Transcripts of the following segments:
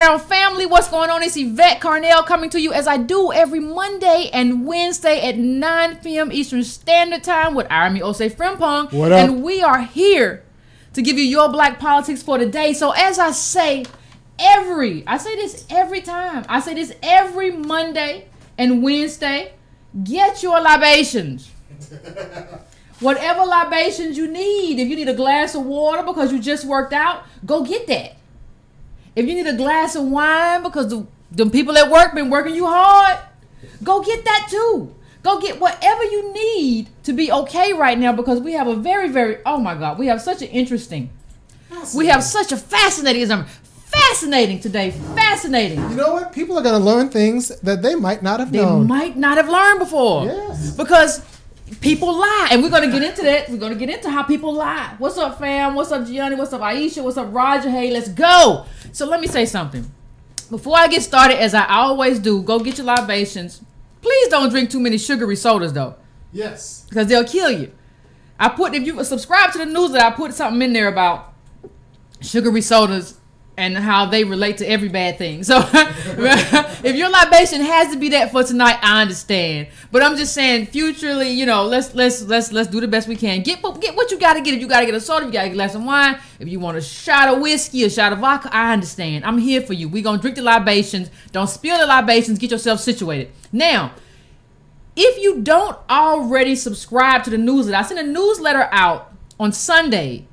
Brown family, what's going on? It's Yvette Carnell coming to you as I do every Monday and Wednesday at 9 p.m. Eastern Standard Time with Army Osei Frimpong. What up? And we are here to give you your black politics for the day. So as I say I say this every time. I say this every Monday and Wednesday. Get your libations. Whatever libations you need. If you need a glass of water because you just worked out, go get that. If you need a glass of wine because the people at work been working you hard, go get that too. Go get whatever you need to be okay right now, because we have a very, very, oh my God, we have such an interesting, we have such a fascinating today. Fascinating. You know what? People are going to learn things that they might not have known. They might not have learned before. Yes. Because people lie. And we're going to get into that. We're going to get into how people lie. What's up, fam? What's up, Gianni? What's up, Aisha? What's up, Roger? Hey, let's go. So let me say something. Before I get started, as I always do, go get your libations. Please don't drink too many sugary sodas, though. Yes. Because they'll kill you. If you subscribe to the newsletter, I put something in there about sugary sodas and how they relate to every bad thing. So if your libation has to be that for tonight, I understand. But I'm just saying, futurely, you know, let's do the best we can. Get what you gotta get. If you gotta get a soda, if you gotta get a glass of wine, if you want a shot of whiskey, a shot of vodka, I understand. I'm here for you. We're gonna drink the libations. Don't spill the libations. Get yourself situated. Now, if you don't already subscribe to the newsletter, I send a newsletter out on Sunday.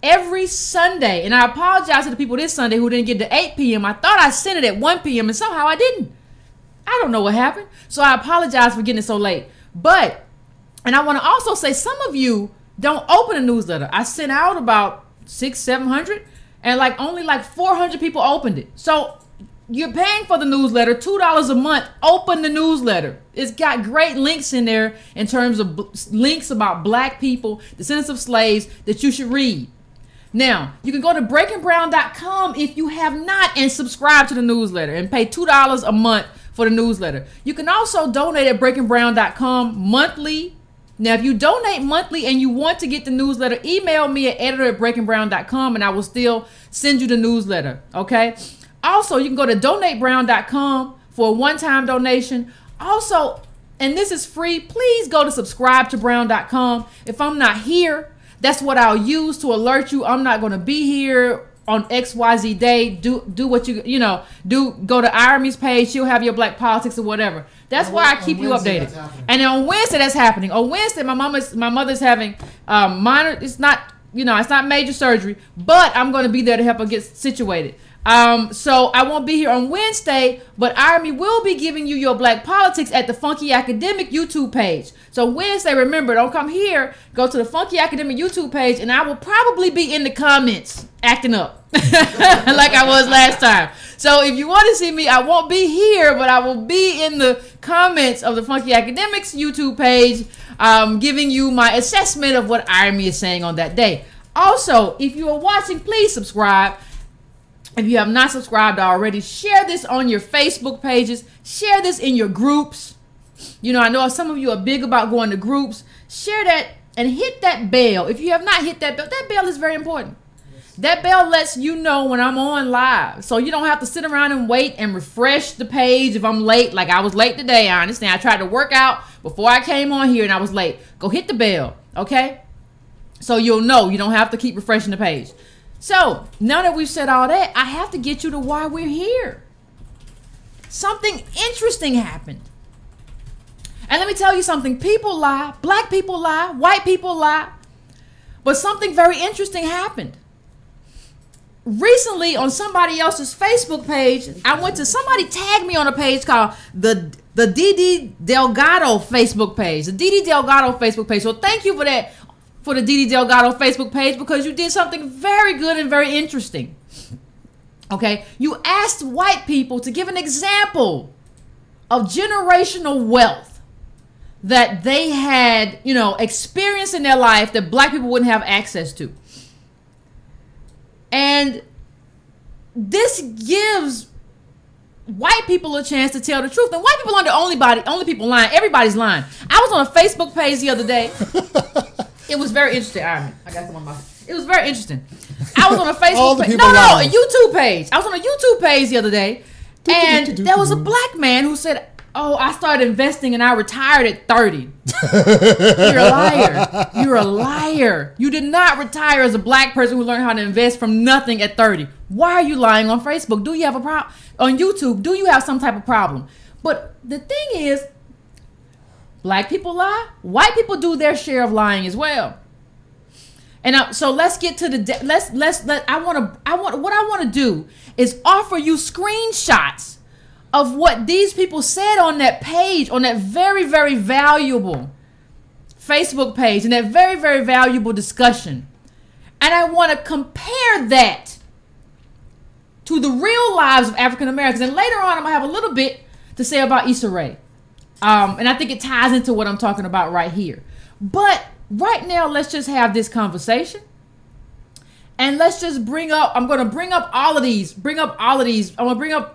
Every Sunday, and I apologize to the people this Sunday who didn't get to 8 p.m. I thought I sent it at 1 p.m. and somehow I didn't. I don't know what happened. So I apologize for getting it so late. And I want to also say, some of you don't open a newsletter. I sent out about 600-700 and only 400 people opened it. So you're paying for the newsletter, $2 a month. Open the newsletter. It's got great links in there in terms of links about black people, descendants of slaves that you should read. Now, you can go to breakingbrown.com if you have not and subscribe to the newsletter and pay $2 a month for the newsletter. You can also donate at breakingbrown.com monthly. Now, if you donate monthly and you want to get the newsletter, email me at editor@breakingbrown.com and I will still send you the newsletter, okay? Also, you can go to donatebrown.com for a one-time donation. Also, and this is free, please go to subscribetobrown.com. If I'm not here, that's what I'll use to alert you. I'm not going to be here on XYZ day. Do what do. Go to Irene's page. She'll have your black politics or whatever. That's why I keep you updated. And then on Wednesday, that's happening. On Wednesday, my mother's having minor. It's not major surgery, but I'm going to be there to help her get situated. So I won't be here on Wednesday, but Irene will be giving you your black politics at the Funky Academic YouTube page. So Wednesday, remember, don't come here. Go to the Funky Academic YouTube page, and I will probably be in the comments acting up like I was last time. So if you want to see me, I won't be here, but I will be in the comments of the Funky Academics YouTube page, giving you my assessment of what Irene is saying on that day. Also, if you are watching, please subscribe. If you have not subscribed already, share this on your Facebook pages. Share this in your groups. You know, I know some of you are big about going to groups. Share that and hit that bell. If you have not hit that bell is very important. That bell lets you know when I'm on live. So you don't have to sit around and wait and refresh the page if I'm late. Like I was late today, I understand. I tried to work out before I came on here and I was late. Go hit the bell, okay? So you'll know. You don't have to keep refreshing the page. So, now that we've said all that, I have to get you to why we're here. Something interesting happened. And let me tell you something. People lie. Black people lie. White people lie. But something very interesting happened. Recently, on somebody else's Facebook page, somebody tagged me on a page called the Didi Delgado Facebook page. The Didi Delgado Facebook page. So, thank you for that. For the Didi Delgado Facebook page, because you did something very good and very interesting. Okay, you asked white people to give an example of generational wealth that they had, experienced in their life that black people wouldn't have access to. And this gives white people a chance to tell the truth. And white people aren't the only people lying. Everybody's lying. I was on a Facebook page the other day. It was very interesting. I got some on my. It was very interesting. I was on a Facebook page. No, a YouTube page. I was on a YouTube page the other day, and there was a black man who said, "Oh, I started investing and I retired at 30." You're a liar. You're a liar. You did not retire as a black person who learned how to invest from nothing at 30. Why are you lying on Facebook? Do you have a problem? On YouTube, do you have some type of problem? But the thing is, black people lie. White people do their share of lying as well. And so let's get to the what I want to do is offer you screenshots of what these people said on that page, on that very, very valuable Facebook page, and that very, very valuable discussion. And I want to compare that to the real lives of African Americans. And later on, I'm going to have a little bit to say about Issa Rae. And I think it ties into what I'm talking about right here. But right now, let's just have this conversation. And let's just I'm going to bring up all of these. I'm going to bring up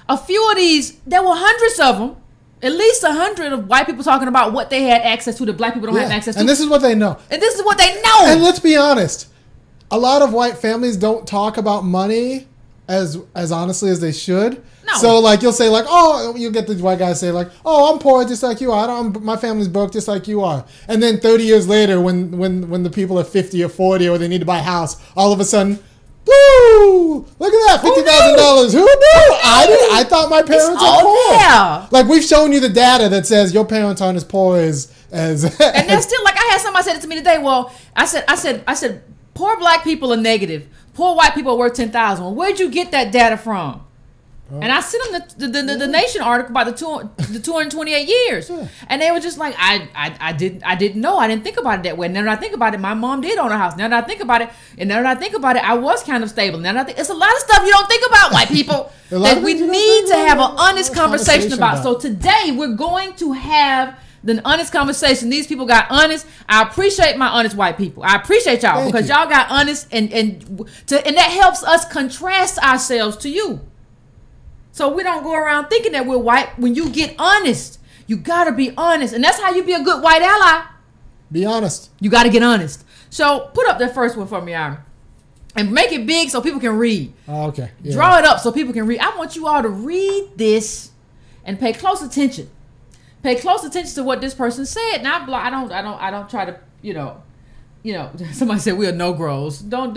a few of these. There were hundreds of them. At least 100 of white people talking about what they had access to that black people don't have access to. And this is what they know. And this is what they know. And let's be honest. A lot of white families don't talk about money as honestly as they should. No. So like you'll say like, oh, you'll get these white guys say like, oh, I'm poor just like you are. My family's broke just like you are. And then 30 years later, when the people are 50 or 40 or they need to buy a house, all of a sudden, woo! Look at that, $50,000. Who knew? I thought my parents were poor. Yeah. Like we've shown you the data that says your parents aren't as poor as. And they're still like, I had somebody said it to me today. Well, I said, poor black people are negative. Poor white people are worth 10,000. Well, where'd you get that data from? And I sent them the Nation article about the 228 years, and they were just like, I didn't know, I didn't think about it that way. Now that I think about it, my mom did own a house. Now that I think about it, I was kind of stable. Now that it's a lot of stuff you don't think about, white people, that we need to have an honest conversation about. So today we're going to have the honest conversation. These people got honest. I appreciate my honest white people. I appreciate y'all because y'all got honest, and that helps us contrast ourselves to you. So we don't go around thinking that we're white. When you get honest, you got to be honest. And that's how you be a good white ally. Be honest. You got to get honest. So put up that first one for me, Ira. And make it big so people can read. Oh, okay. Yeah. Draw it up so people can read. I want you all to read this and pay close attention. Pay close attention to what this person said. Now I don't try to, somebody said we are no-gros. Don't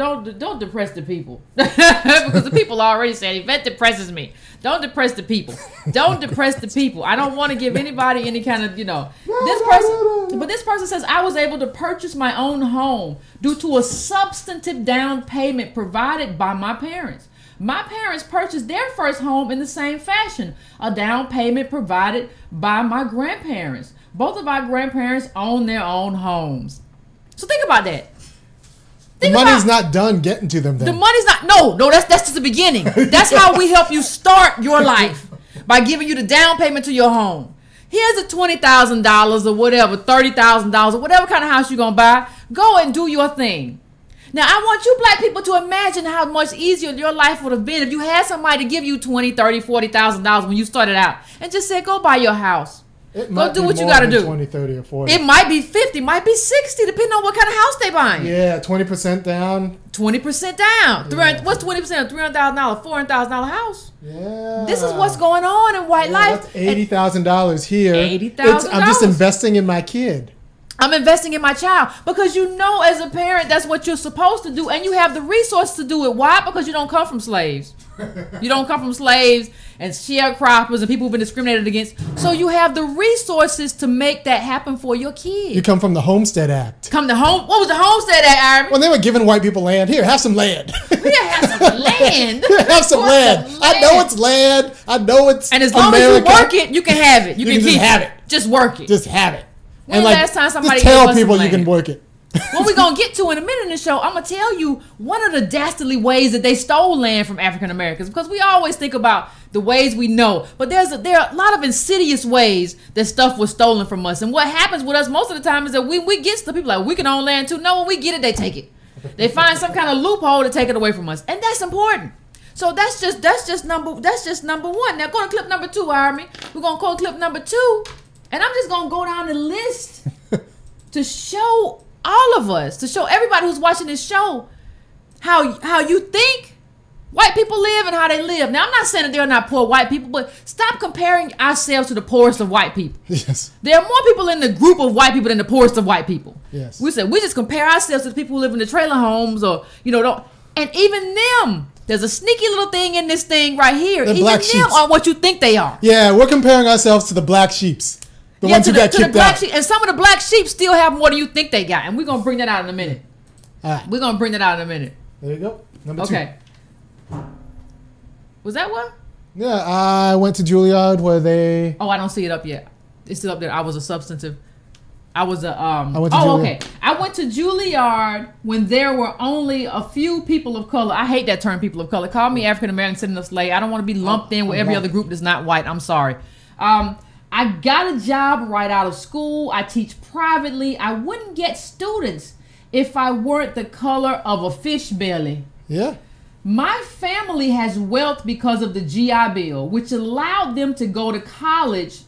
depress the people. Because the people already said Yvette depresses me. Don't depress the people. Don't depress the people. I don't want to give anybody any kind of, this person says, I was able to purchase my own home due to a substantive down payment provided by my parents. My parents purchased their first home in the same fashion, a down payment provided by my grandparents. Both of our grandparents own their own homes. So think about that. The money's not done getting to them then. The money's not, no, that's just the beginning. That's how we help you start your life, by giving you the down payment to your home. Here's a $20,000 or whatever, $30,000 or whatever kind of house you're going to buy. Go and do your thing. Now, I want you black people to imagine how much easier your life would have been if you had somebody to give you $20,000, $30,000, $40,000 when you started out and just said, go buy your house. Go do what you got to do. 20, 30, or 40. It might be 50, might be 60, depending on what kind of house they buying. Yeah, 20% down. 20% down. Yeah. What's 20% of $300,000, $400,000 house? Yeah. This is what's going on in white life. That's $80,000 here. $80,000. I'm just investing in my kid. I'm investing in my child because as a parent, that's what you're supposed to do, and you have the resources to do it. Why? Because you don't come from slaves. You don't come from slaves and sharecroppers and people who've been discriminated against. So you have the resources to make that happen for your kids. You come from the Homestead Act. What was the Homestead Act, Aaron? When they were giving white people land. Here, have some land. Here, have some land. Here, have some land. I know it's land. I know it's And as long America. as you work it, you can have it. You can just have it. Just work it. Just have it. When last time somebody just tell gave us people some you can land? work it. What we're going to get to in a minute in the show, I'm going to tell you one of the dastardly ways that they stole land from African Americans, because we always think about the ways we know, but there are a lot of insidious ways that stuff was stolen from us. And what happens with us most of the time is that we get stuff, people like, we can own land too. No, when we get it, they take it. They find some kind of loophole to take it away from us. And that's important. So that's just number one. Now go to clip number 2, Army. We're going to go to clip number 2, and I'm just going to go down the list to show all of us, to show everybody who's watching this show, how you think white people live and how they live. Now, I'm not saying that they're not poor white people, but stop comparing ourselves to the poorest of white people. Yes. There are more people in the group of white people than the poorest of white people. Yes. We just compare ourselves to the people who live in the trailer homes or, and even them. There's a sneaky little thing in this thing right here. The even black them sheeps. are what you think they are. Yeah, we're comparing ourselves to the black sheeps. The ones who got kicked out. And some of the black sheep still have more than you think they got. And we're going to bring that out in a minute. All right. We're going to bring that out in a minute. There you go. Number 2. Okay. Was that one? Yeah, I went to Juilliard where they... Oh, I don't see it up yet. It's still up there. I was a substantive. I went to Juilliard. Okay. I went to Juilliard when there were only a few people of color. I hate that term, people of color. Call me African American, sitting a slave. I don't want to be lumped in with every other group that's not white. I'm sorry. I got a job right out of school. I teach privately. I wouldn't get students if I weren't the color of a fish belly. Yeah. My family has wealth because of the GI Bill, which allowed them to go to college,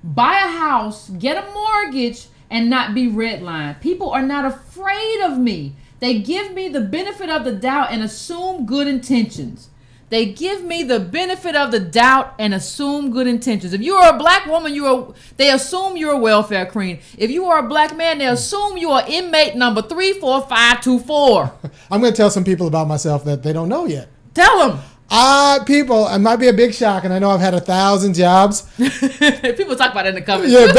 buy a house, get a mortgage, and not be redlined. People are not afraid of me. They give me the benefit of the doubt and assume good intentions. They give me the benefit of the doubt and assume good intentions. If you are a black woman, they assume you're a welfare queen. If you are a black man, they assume you are inmate number 34524. I'm going to tell some people about myself that they don't know yet. Tell them. People, it might be a big shock, and I know I've had 1,000 jobs. People talk about it in the comments. Yeah,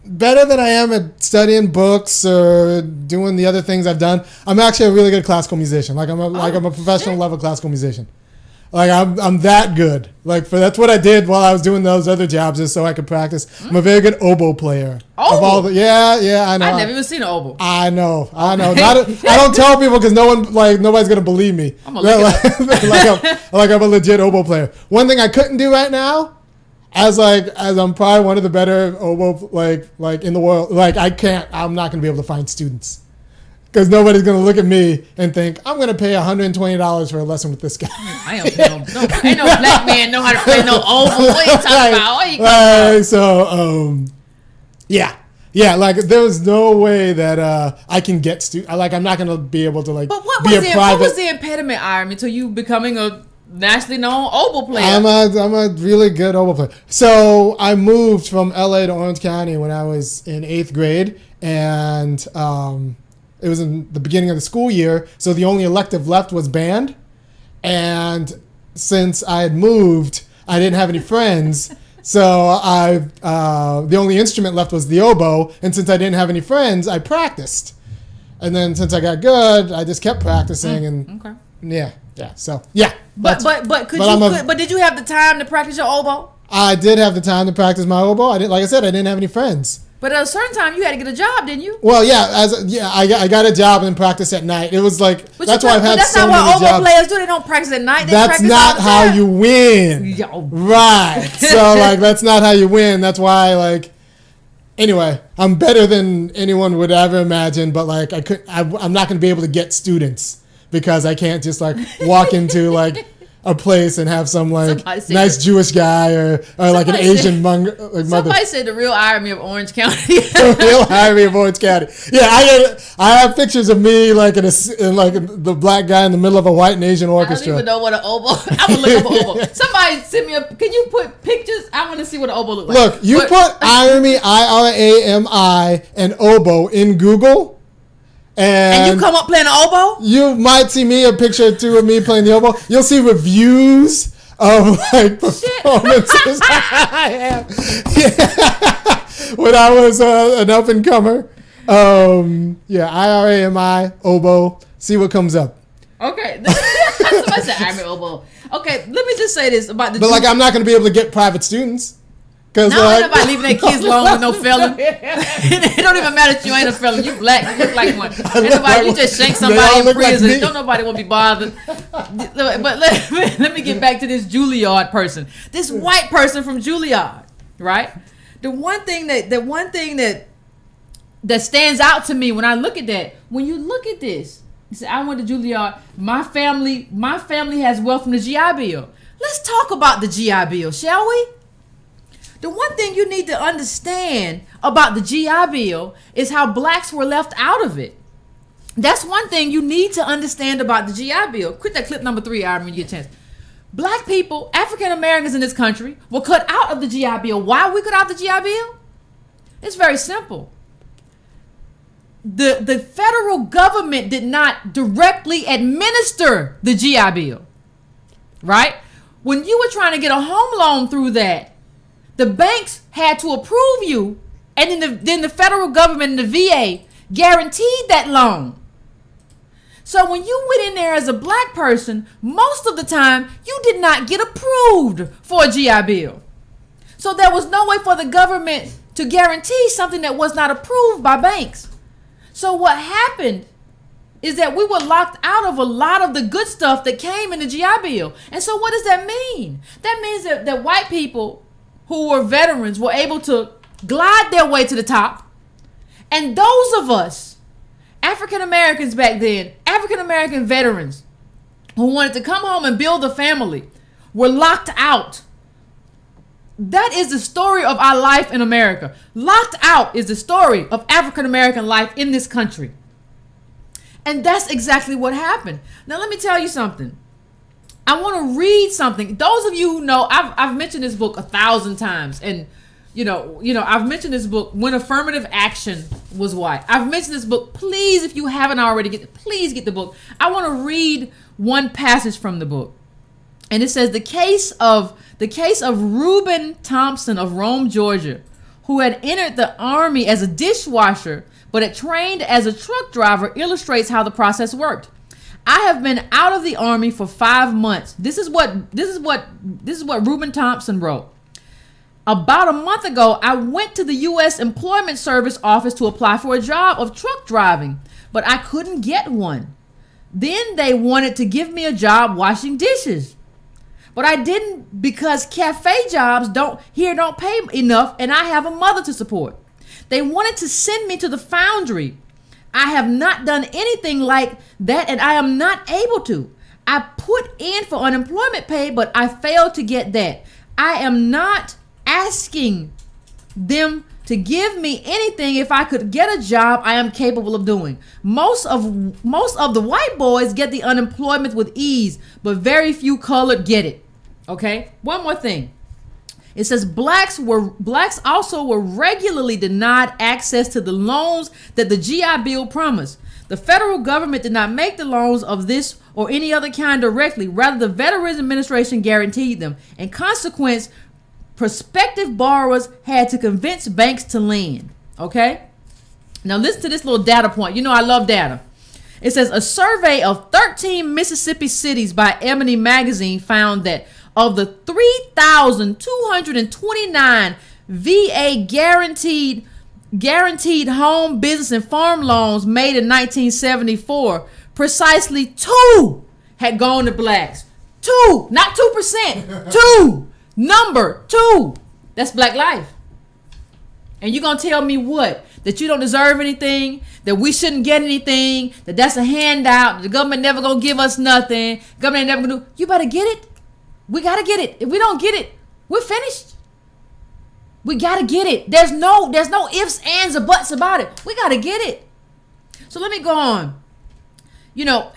better than I am at studying books or doing the other things I've done. I'm actually a really good classical musician. I'm a professional level classical musician. Like I'm that good. That's what I did while I was doing those other jobs, is so I could practice. I'm a very good oboe player. Oboe? Yeah, I know. I've never even seen an oboe. I know. I don't tell people because nobody's gonna believe me. I'm gonna look it up. I'm a legit oboe player. One thing I couldn't do right now, as I'm probably one of the better oboe in the world. I'm not gonna be able to find students. Because nobody's going to look at me and think, I'm going to pay $120 for a lesson with this guy. Ain't no black man know how to play no oboe. What are you talking about? What are you talking about? Yeah, there's no way that I can get students. I'm not going to be able to, But what was the impediment, Iron, to you becoming a nationally known oboe player? I'm a really good oboe player. So I moved from LA to Orange County when I was in 8th grade, and it was in the beginning of the school year, so the only elective left was band. And since I had moved, I didn't have any friends, so the only instrument left was the oboe. And since I didn't have any friends, I practiced. And then since I got good, I just kept practicing. Okay. Yeah. So yeah. But did you have the time to practice your oboe? I did have the time to practice my oboe. I didn't have any friends. But at a certain time, you had to get a job, didn't you? Well, yeah, I got a job and practiced at night. It was that's why I've had so many jobs. That's not what oboe players do. They don't practice at night. That's not how you win. Right. So that's not how you win. That's why anyway, I'm better than anyone would ever imagine. But I'm not going to be able to get students because I can't just walk into a place and have some nice Jewish guy or an Asian mother. Somebody said the real irony of Orange County. The real irony of Orange County. Yeah, I have pictures of me in the black guy in the middle of a white and Asian orchestra. I don't even know what an oboe. I'm gonna look up an oboe. Somebody send me can you put pictures? I want to see what an oboe looks like. Look, you put irony, IRAMI, and oboe in Google. And you come up playing an oboe? You might see a picture or two of me playing the oboe. You'll see reviews of performances I have. Yeah. When I was an up and comer. IRAMI, oboe. See what comes up. Okay. Somebody said irony oboe. Okay, let me just say this about the. But I'm not going to be able to get private students. Now ain't nobody leaving their kids alone with no felon. It don't even matter if you ain't a felon. You black. You look like one. You just shank somebody in prison. Don't nobody want to be bothered. But let me get back to this Juilliard person. This white person from Juilliard, right? The one thing that stands out to me when I look at that, when you look at this, you say, I went to Juilliard. My family has wealth from the GI Bill. Let's talk about the GI Bill, shall we? The one thing you need to understand about the GI Bill is how blacks were left out of it. That's one thing you need to understand about the GI Bill. Quit that clip number 3, Aaron, when you get a chance. Black people, African Americans in this country, were cut out of the GI Bill. Why we cut out the GI Bill? It's very simple. The federal government did not directly administer the GI Bill, right? When you were trying to get a home loan through that, the banks had to approve you, and then the federal government and the VA guaranteed that loan. So when you went in there as a black person, most of the time you did not get approved for a GI Bill. So there was no way for the government to guarantee something that was not approved by banks. So what happened is that we were locked out of a lot of the good stuff that came in the GI Bill. And so what does that mean? That means that white people who were veterans were able to glide their way to the top. And those of us, African Americans back then, African American veterans who wanted to come home and build a family, were locked out. That is the story of our life in America. Locked out is the story of African American life in this country. And that's exactly what happened. Now let me tell you something. I want to read something. Those of you who know, I've mentioned this book 1,000 times, and you know, I've mentioned this book, When Affirmative Action Was White. I've mentioned this book. Please, if you haven't already, please get the book. I want to read one passage from the book. And it says, the case of Reuben Thompson of Rome, Georgia, who had entered the army as a dishwasher but had trained as a truck driver, illustrates how the process worked. I have been out of the army for 5 months. This is what Reuben Thompson wrote. About a month ago, I went to the U.S. Employment Service office to apply for a job of truck driving, but I couldn't get one. Then they wanted to give me a job washing dishes, but I didn't because cafe jobs don't pay enough, and I have a mother to support. They wanted to send me to the foundry. I have not done anything like that, and I am not able to. I put in for unemployment pay, but I failed to get that. I am not asking them to give me anything. If I could get a job, I am capable of doing. Most of the white boys get the unemployment with ease, but very few colored get it. Okay, one more thing. It says blacks also were regularly denied access to the loans that the GI Bill promised. The federal government did not make the loans of this or any other kind directly. Rather, the Veterans Administration guaranteed them. In consequence, prospective borrowers had to convince banks to lend. Okay? Now listen to this little data point. You know I love data. It says a survey of 13 Mississippi cities by Ebony Magazine found that of the 3,229 VA guaranteed home, business, and farm loans made in 1974, precisely 2 had gone to blacks. 2, not 2%. 2. Number 2. That's black life. And you're going to tell me what? That you don't deserve anything? That we shouldn't get anything? That that's a handout? That the government never going to give us nothing? Government never going to do? You better get it. We got to get it. If we don't get it, we're finished. We got to get it. There's no ifs, ands, or buts about it. We got to get it. So let me go on. You know,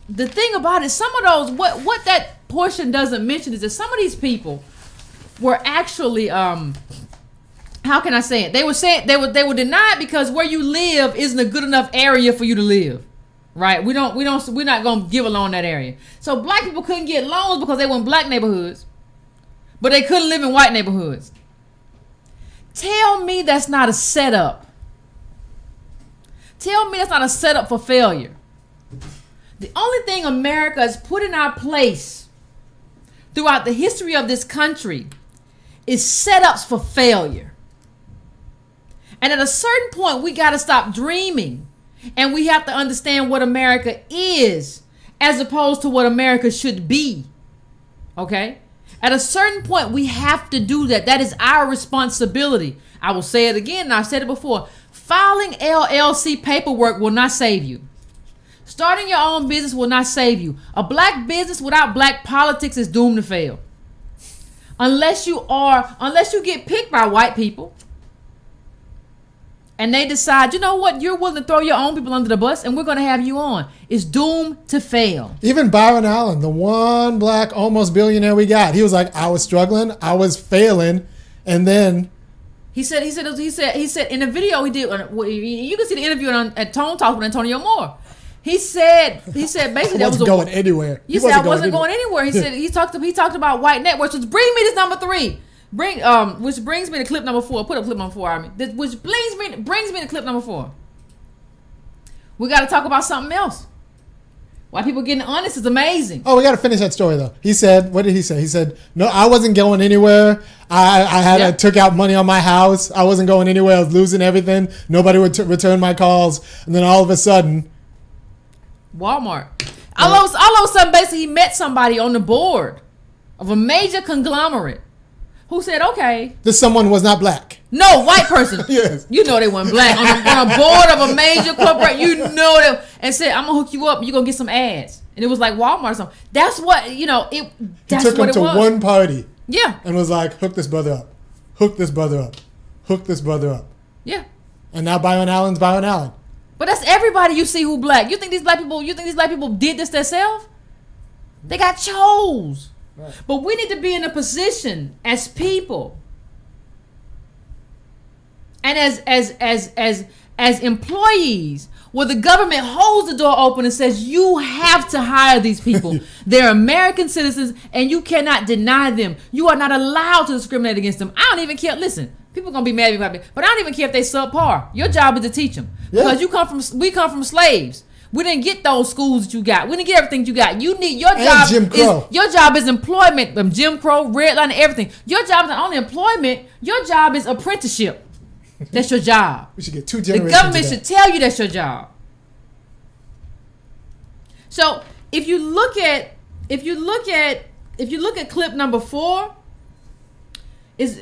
the thing about it, some of those, what that portion doesn't mention is that some of these people were actually, how can I say it? They were they were denied because where you live isn't a good enough area for you to live. Right? We're not going to give a loan in that area. So black people couldn't get loans because they were in black neighborhoods, but they couldn't live in white neighborhoods. Tell me that's not a setup. Tell me that's not a setup for failure. The only thing America has put in our place throughout the history of this country is setups for failure. And at a certain point, we got to stop dreaming. And we have to understand what America is as opposed to what America should be. Okay? At a certain point, we have to do that. That is our responsibility. I will say it again, and I've said it before. Filing LLC paperwork will not save you. Starting your own business will not save you. A black business without black politics is doomed to fail. Unless you get picked by white people. and they decide, you know what, you're willing to throw your own people under the bus, and we're going to have you on. It's doomed to fail. Even Byron Allen, the one black almost billionaire we got, he was like, I was struggling, I was failing, and then he said in a video he did. You can see the interview at Tone Talk with Antonio Moore. He said basically that was going anywhere. You said I wasn't going anywhere. He said he talked about white networks, which brings me to number 3. Which brings me to clip number 4. Put up clip number 4, I mean. Which brings me to clip number 4. We got to talk about something else. Why people getting honest is amazing. Oh, we got to finish that story though. He said, what did he say? He said, no, I wasn't going anywhere. I took out money on my house. I wasn't going anywhere. I was losing everything. Nobody would return my calls. And then all of a sudden, Walmart. All of a sudden, basically, he met somebody on the board of a major conglomerate who said, okay. This someone was not black. No, white person. Yes. You know they weren't black. On a board of a major corporate, you know them. And said, I'm going to hook you up and you're going to get some ads. And it was like Walmart or something. That's what, that's what it was. He took him to one party. Yeah. And was like, hook this brother up. Hook this brother up. Hook this brother up. Yeah. And now Byron Allen's Byron Allen. But that's everybody you see who black. You think these black people did this themselves? They got chose. Right. But we need to be in a position as people and as employees where the government holds the door open and says you have to hire these people. They're American citizens and you cannot deny them. You are not allowed to discriminate against them. I don't even care. Listen, people are gonna be mad about me, but I don't even care if they subpar. Your job is to teach them. Yeah. Because we come from slaves. We didn't get those schools that you got. We didn't get everything you got. You need your job. Jim Crow. Your job is employment. Jim Crow, red line, everything. Your job is not only employment. Your job is apprenticeship. That's your job. We should get 2 generations. The government should tell you that's your job. So if you look at clip number 4,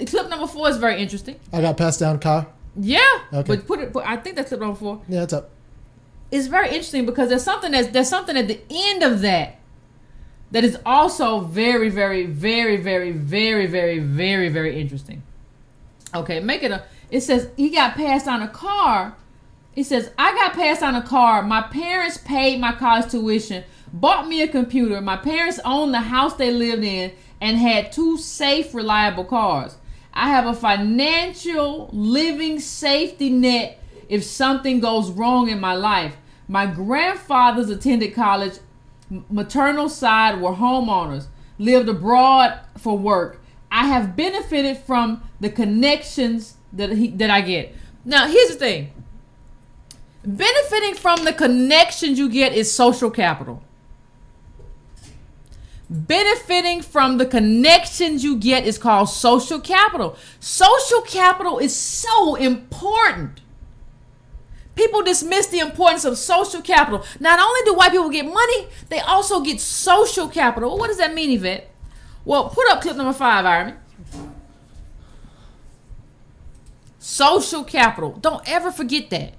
clip number 4 is very interesting. I got passed down car. Yeah. Okay. But I think that's clip number 4. Yeah, it's up. It's very interesting because there's something at the end of that is also very, very, very, very, very, very, very, very interesting. Okay, it says he got passed on a car. It says, I got passed on a car. My parents paid my college tuition, bought me a computer. My parents owned the house they lived in and had 2 safe, reliable cars. I have a financial living safety net if something goes wrong in my life. My grandfathers attended college. Maternal side were homeowners. Lived abroad for work. I have benefited from the connections that I get. Now, here's the thing. Benefiting from the connections you get is social capital. Benefiting from the connections you get is called social capital. Social capital is so important. People dismiss the importance of social capital. Not only do white people get money, they also get social capital. Well, what does that mean, Yvette? Well, put up clip number 5, Iron. Social capital. Don't ever forget that.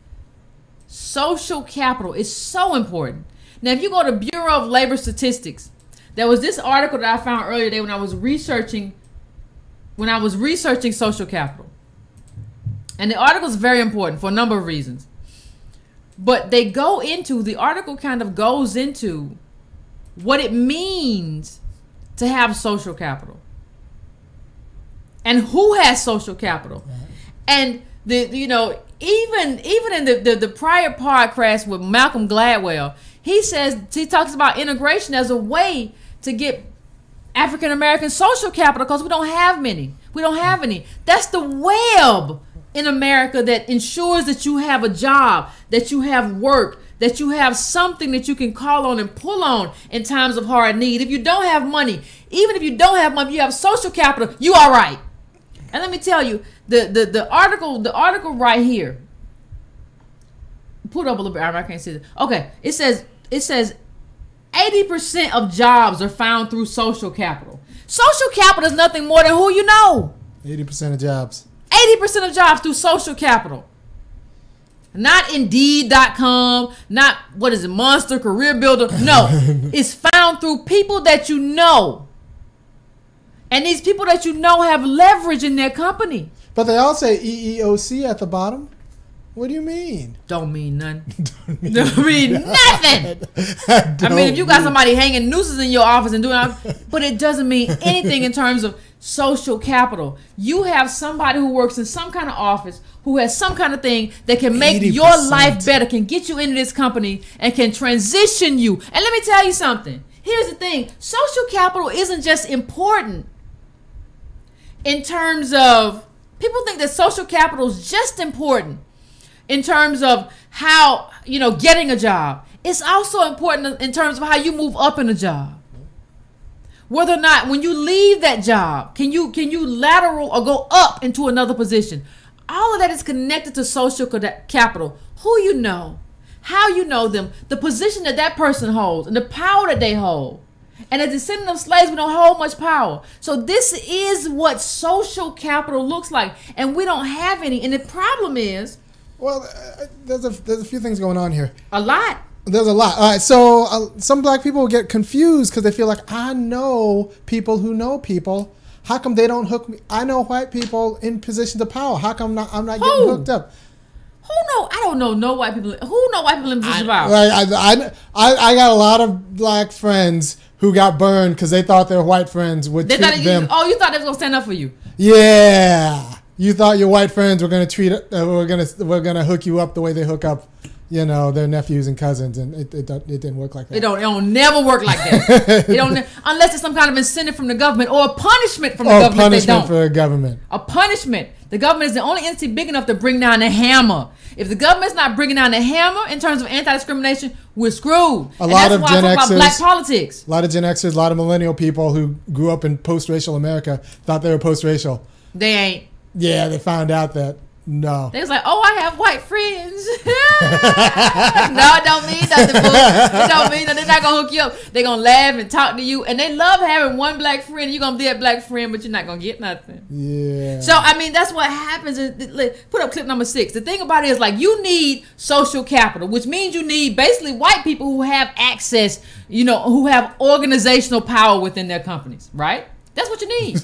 Social capital is so important. Now, if you go to Bureau of Labor Statistics, there was this article that I found earlier today when I was researching social capital. And the article is very important for a number of reasons. But the article kind of goes into what it means to have social capital. And who has social capital. And even in the prior podcast with Malcolm Gladwell, he talks about integration as a way to get African American social capital because we don't have many. We don't have any. That's the web in America that ensures that you have a job, that you have work, that you have something that you can call on and pull on in times of hard need. If you don't have money, even if you don't have money, you have social capital, you all right. And let me tell you, the article right here. Put up a little bit. I can't see it. Okay, it says 80% of jobs are found through social capital. Social capital is nothing more than who you know. 80% of jobs. 80% of jobs through social capital. Not Indeed.com, not, Monster Career Builder. No, it's found through people that you know. And these people that you know have leverage in their company. But they all say EEOC at the bottom. What do you mean? Don't mean nothing. Don't mean nothing. I mean, if you got somebody hanging nooses in your office and doing, but it doesn't mean anything in terms of social capital. You have somebody who works in some kind of office who has some kind of thing that can make 80%. your life better, can get you into this company and can transition you. And let me tell you something. Here's the thing. Social capital isn't just important in terms of, people think that social capital is just important in terms of how, getting a job. It's also important in terms of how you move up in a job. Whether or not, when you leave that job, can you lateral or go up into another position? All of that is connected to social capital. Who you know, how you know them, the position that person holds, and the power that they hold. And as descendant of slaves, we don't hold much power. So this is what social capital looks like, and we don't have any. And the problem is, well, there's a few things going on here. A lot. There's a lot. All right, so some black people get confused because they feel like, I know people who know people. How come they don't hook me? I know white people in positions of power. How come I'm not getting hooked up? Who know? I don't know no white people. Who know white people in positions of power? I got a lot of black friends who got burned because they thought their white friends would treat them. You thought they was gonna stand up for you? Yeah, you thought your white friends were gonna were gonna hook you up the way they hook up, their nephews and cousins, and it didn't work like that. It don't never work like that. Unless it's some kind of incentive from the government or a punishment from the government. Punishment for the government. A punishment. The government is the only entity big enough to bring down the hammer. If the government's not bringing down the hammer in terms of anti-discrimination, we're screwed. A lot of Gen Xers, about black politics. A lot of Gen Xers, a lot of millennial people who grew up in post-racial America thought they were post-racial. They ain't. Yeah, they found out that no. They was like, oh, I have white friends. No, it don't mean nothing, boo. It don't mean nothing. They're not going to hook you up. They're going to laugh and talk to you. And they love having one black friend. You're going to be a black friend, but you're not going to get nothing. Yeah. So, I mean, that's what happens. Put up clip number 6. The thing about it is, like, you need social capital, which means you need basically white people who have access, who have organizational power within their companies, right? That's what you need.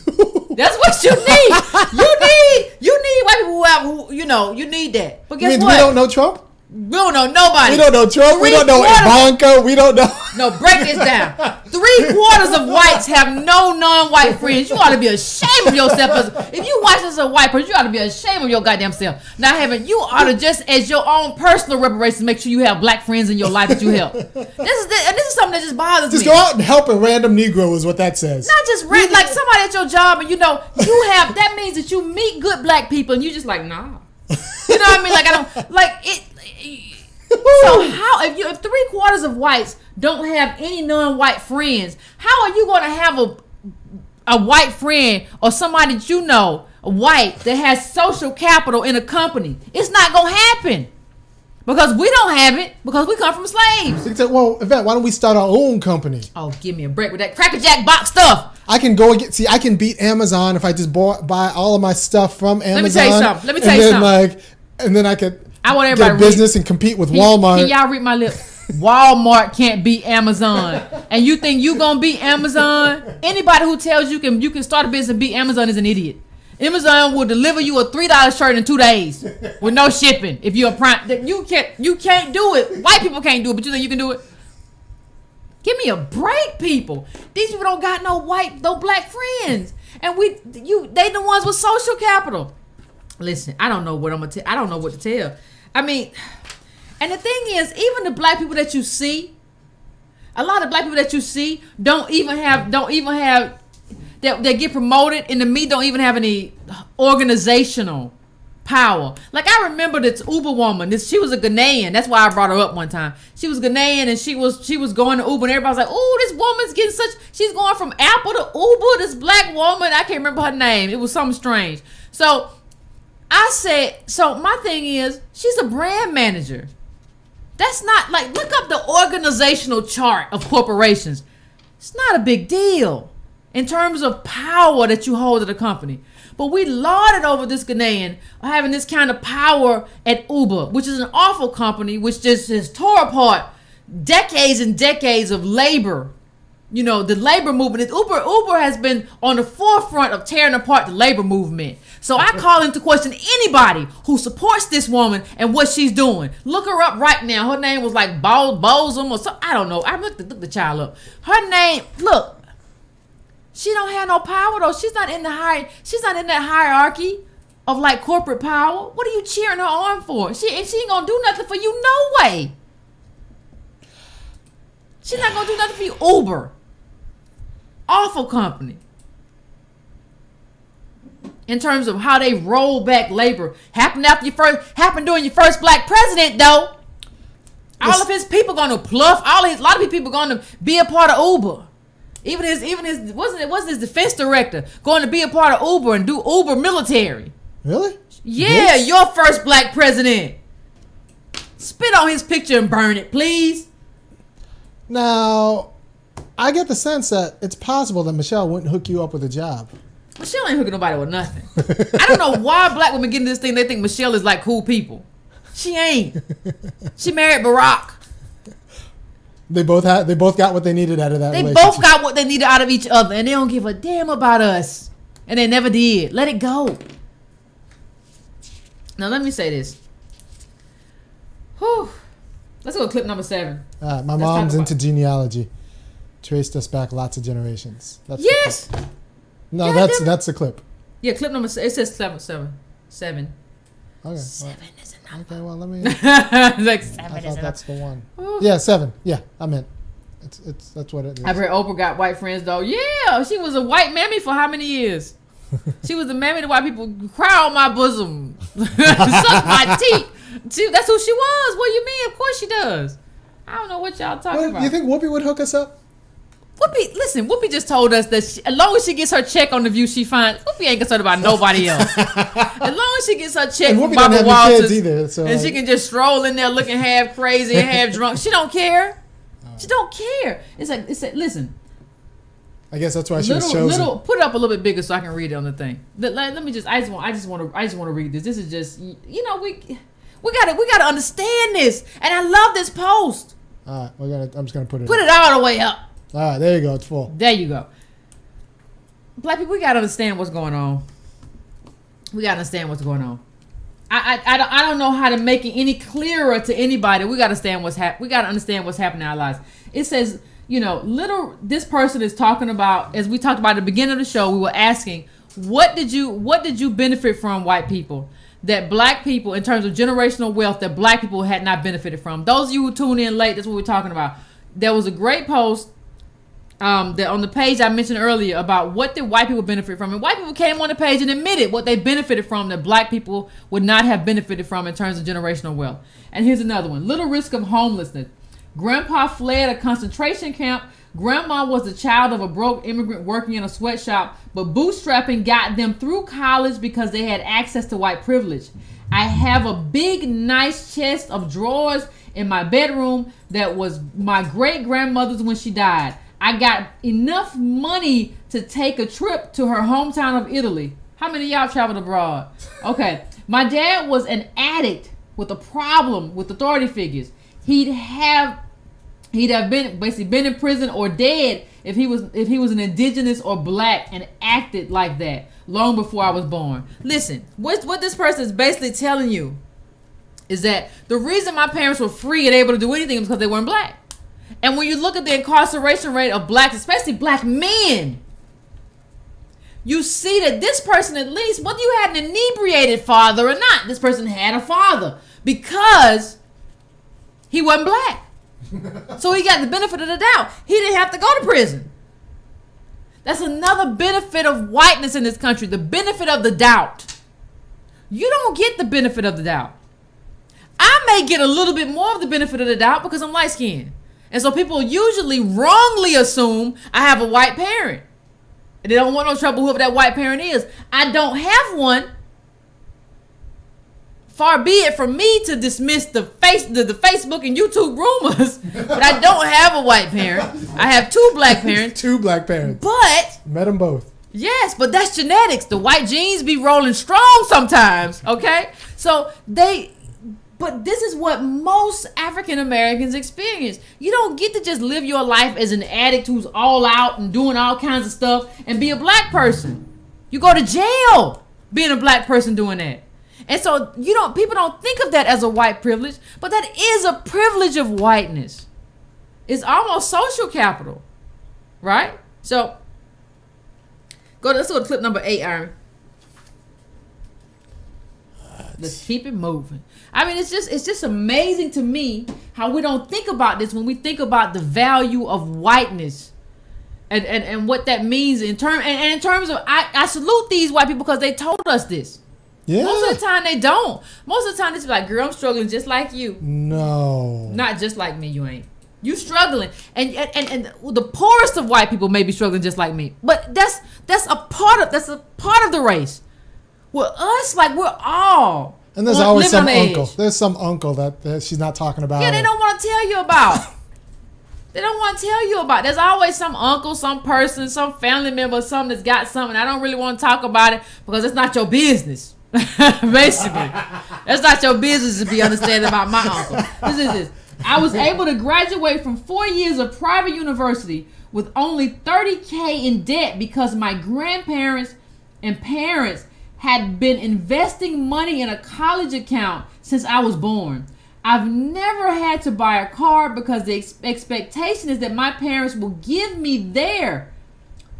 That's what you need. You need white people you need that. But guess what? We don't know Trump? We don't know nobody. We don't know Trump. We don't know Ivanka. We don't know. No, break this down. 3/4 of whites have no non-white friends. You ought to be ashamed of yourself. If you watch this as a white person, you ought to be ashamed of your goddamn self. You ought to, just as your own personal reparations, make sure you have black friends in your life that you help. This is something that just bothers me. Just go out and help a random Negro is what that says. Not just like somebody at your job, and you have, that means that you meet good black people, and you just like, nah. You know what I mean? Like, I don't like it. So how, if 3/4 of whites don't have any non-white friends, how are you going to have a white friend or somebody that a white that has social capital in a company? It's not going to happen because we don't have it, because we come from slaves. He said, well, Yvette, why don't we start our own company? Oh, give me a break with that Cracker Jack box stuff. I can go and I can beat Amazon if I just buy all of my stuff from Amazon. Let me tell you something. And then I could get a business and compete with Walmart. Can y'all read my lips? Walmart can't beat Amazon. And you think you gonna beat Amazon? Anybody who tells you can start a business and beat Amazon is an idiot. Amazon will deliver you a $3 shirt in 2 days with no shipping. If you're a prime, you can't do it. White people can't do it, but you think you can do it? Give me a break, people. These people don't got no black friends, and they the ones with social capital. Listen, I don't know what I don't know what to tell. I mean, and the thing is, even the black people that you see, a lot of black people that you see don't even have that get promoted in the media, don't even have any organizational power. Like, I remember this Uber woman. She was a Ghanaian. That's why I brought her up one time. She was Ghanaian, and she was going to Uber, and everybody's like, "Oh, this woman's getting she's going from Apple to Uber." This black woman, I can't remember her name. It was something strange. So I said, my thing is, she's a brand manager. That's not like, look up the organizational chart of corporations. It's not a big deal in terms of power that you hold at a company. But we lauded over this Ghanaian having this kind of power at Uber, which is an awful company, which just has tore apart decades and decades of labor. The labor movement. Uber has been on the forefront of tearing apart the labor movement. So I call into question anybody who supports this woman and what she's doing. Look her up right now. Her name was like Bosum or something. I don't know. I looked the child up. Her name, look, she don't have no power though. She's not in that hierarchy of like corporate power. What are you cheering her on for? She ain't gonna do nothing for you, no way. She's not gonna do nothing for you. Uber, awful company. In terms of how they roll back labor, happened during your first black president though. All of his people gonna pluff. A lot of his people gonna be a part of Uber. Even his wasn't his defense director going to be a part of Uber and do Uber military. Really? Yeah, Yes. your first black president. Spit on his picture and burn it, please. Now, I get the sense that it's possible that Michelle wouldn't hook you up with a job. Michelle ain't hooking nobody with nothing. I don't know why black women get into this thing. They think Michelle is like cool people. She ain't. She married Barack. They both got what they needed out of that They relationship. both got what they needed out of each other, and they don't give a damn about us. And they never did. Let it go. Now let me say this. Whew. Let's go to clip number 7. My mom's into genealogy. Traced us back lots of generations. That's Yes. No, God that's the clip. Yeah, clip number 7. It says 7. Okay. 7 is a number. Okay, well, let me... Like 7 I is a thought number. that's the one. Ooh. Yeah, 7. Yeah, I meant. That's what it is. I've heard Oprah got white friends though. Yeah, she was a white mammy for how many years? She was the mammy to white people cry on my bosom, suck my teeth. That's who she was. What do you mean? Of course she does. I don't know what y'all talking about. You think Whoopi would hook us up? Whoopi just told us that as long as she gets her check on The View, she fine. Whoopi ain't concerned about nobody else. As long as she gets her check And from Whoopi don't Barbara have any Walters, kids either, so and she can just stroll in there looking half crazy and half drunk. She don't care. She don't care. It's like listen. I guess that's why she was chosen. Put it up a little bit bigger so I can read it on the thing. Let me just. I just want to read this. This is just. We gotta understand this, and I love this post. All right, I'm just gonna put it all the way up. All right, there you go. It's full. There you go. Black people, we gotta understand what's going on. We gotta understand what's going on. I don't know how to make it any clearer to anybody. We gotta understand what's happening in our lives. It says, this person is talking about, as we talked about at the beginning of the show, we were asking, what did you benefit from, white people, that black people, in terms of generational wealth, that black people had not benefited from? Those of you who tune in late, that's what we're talking about. There was a great post that on the page I mentioned earlier about what did white people benefit from, and white people came on the page and admitted what they benefited from that black people would not have benefited from in terms of generational wealth. And here's another one: little risk of homelessness. Grandpa fled a concentration camp. Grandma was the child of a broke immigrant working in a sweatshop, but bootstrapping got them through college because they had access to white privilege. I have a big, nice chest of drawers in my bedroom that was my great-grandmother's when she died. I got enough money to take a trip to her hometown of Italy. How many of y'all traveled abroad? Okay. My dad was an addict with a problem with authority figures. He'd have been in prison or dead if he was an indigenous or black and acted like that long before I was born. Listen, what this person is basically telling you is that the reason my parents were free and able to do anything was because they weren't black. And when you look at the incarceration rate of blacks, especially black men, you see that this person, at least, whether you had an inebriated father or not, this person had a father because he wasn't black. So he got the benefit of the doubt. He didn't have to go to prison. That's another benefit of whiteness in this country, the benefit of the doubt. You don't get the benefit of the doubt. I may get a little bit more of the benefit of the doubt because I'm light-skinned. And so people usually wrongly assume I have a white parent. And they don't want no trouble whoever that white parent is. I don't have one. Far be it from me to dismiss the Facebook and YouTube rumors, but I don't have a white parent. I have 2 black parents. 2 black parents. But met them both. Yes, but that's genetics. The white genes be rolling strong sometimes. Okay, but this is what most African Americans experience. You don't get to just live your life as an addict who's all out and doing all kinds of stuff and be a black person. You go to jail. being a black person doing that. And so people don't think of that as a white privilege, but that is a privilege of whiteness. It's almost social capital, right? So let's go to clip number 8, Aaron. Let's keep it moving. I mean, it's just amazing to me how we don't think about this when we think about the value of whiteness and what that means in terms of I salute these white people because they told us this. Yeah. Most of the time they don't. Most of the time they just be like, girl, I'm struggling just like you. No. Not just like me, you ain't. You struggling. And the poorest of white people may be struggling just like me. But that's a part of the race. Well, us, like, we're all. And there's always some uncle. There's some uncle that she's not talking about. Yeah, they don't want to tell you about. They don't want to tell you about. There's always some uncle, some person, some family member, something that's got something. I don't really want to talk about it because it's not your business. Basically. That's not your business to be understanding about my uncle. This. I was able to graduate from 4 years of private university with only $30K in debt because my grandparents and parents had been investing money in a college account since I was born. I've never had to buy a car because the expectation is that my parents will give me their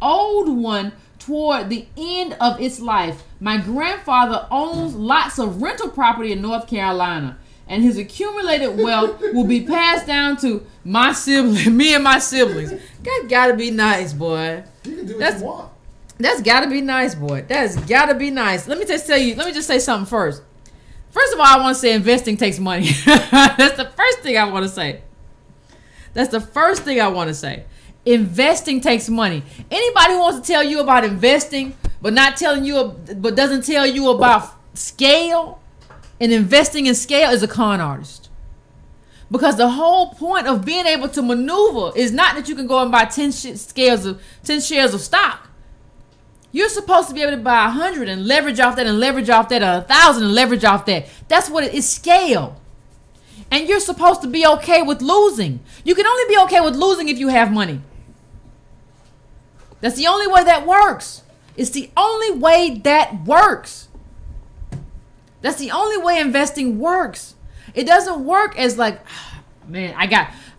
old one toward the end of its life. My grandfather owns lots of rental property in North Carolina, and his accumulated wealth will be passed down to me and my siblings. That gotta be nice, boy. You can do what you want. That's gotta be nice, boy. That's gotta be nice. Let me just say something first. First of all, I want to say investing takes money. That's the first thing I want to say. Investing takes money. Anybody who wants to tell you about investing, but doesn't tell you about scale and investing in scale is a con artist. Because the whole point of being able to maneuver is not that you can go and buy 10 shares of stock. You're supposed to be able to buy 100 and leverage off that and leverage off that, 1,000 and leverage off that. That's what it is, scale. And you're supposed to be okay with losing. You can only be okay with losing if you have money. That's the only way that works. It's the only way that works. That's the only way investing works. It doesn't work as like, man,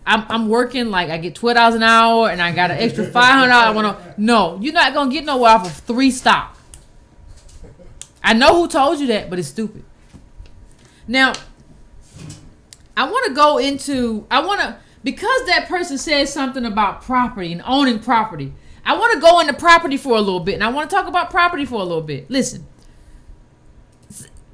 I'm working like I get $12 an hour and I got an extra $500. No, you're not gonna get nowhere off of 3 stock. I know who told you that, but it's stupid. Now, because that person said something about property and owning property, I want to go into property for a little bit, and I want to talk about property for a little bit. Listen,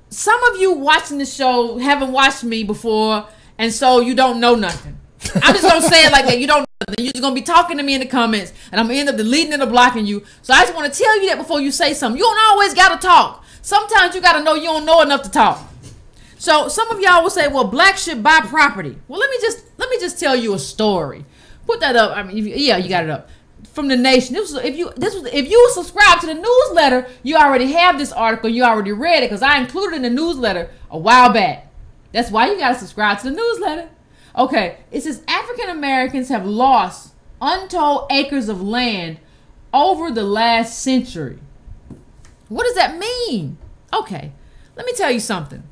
some of you watching the show haven't watched me before, and so you don't know nothing. I'm just gonna say it like that. You don't know nothing. You're just gonna be talking to me in the comments, and I'm gonna end up deleting and blocking you. So I just want to tell you that before you say something. You don't always gotta talk. Sometimes you gotta know you don't know enough to talk. So some of y'all will say, "Well, blacks should buy property." Well, let me just tell you a story. Put that up. I mean, yeah, you got it up from The Nation. If you subscribe to the newsletter, you already have this article. You already read it because I included it in the newsletter a while back. That's why you gotta subscribe to the newsletter. Okay, it says African Americans have lost untold acres of land over the last century. What does that mean? Okay, let me tell you something.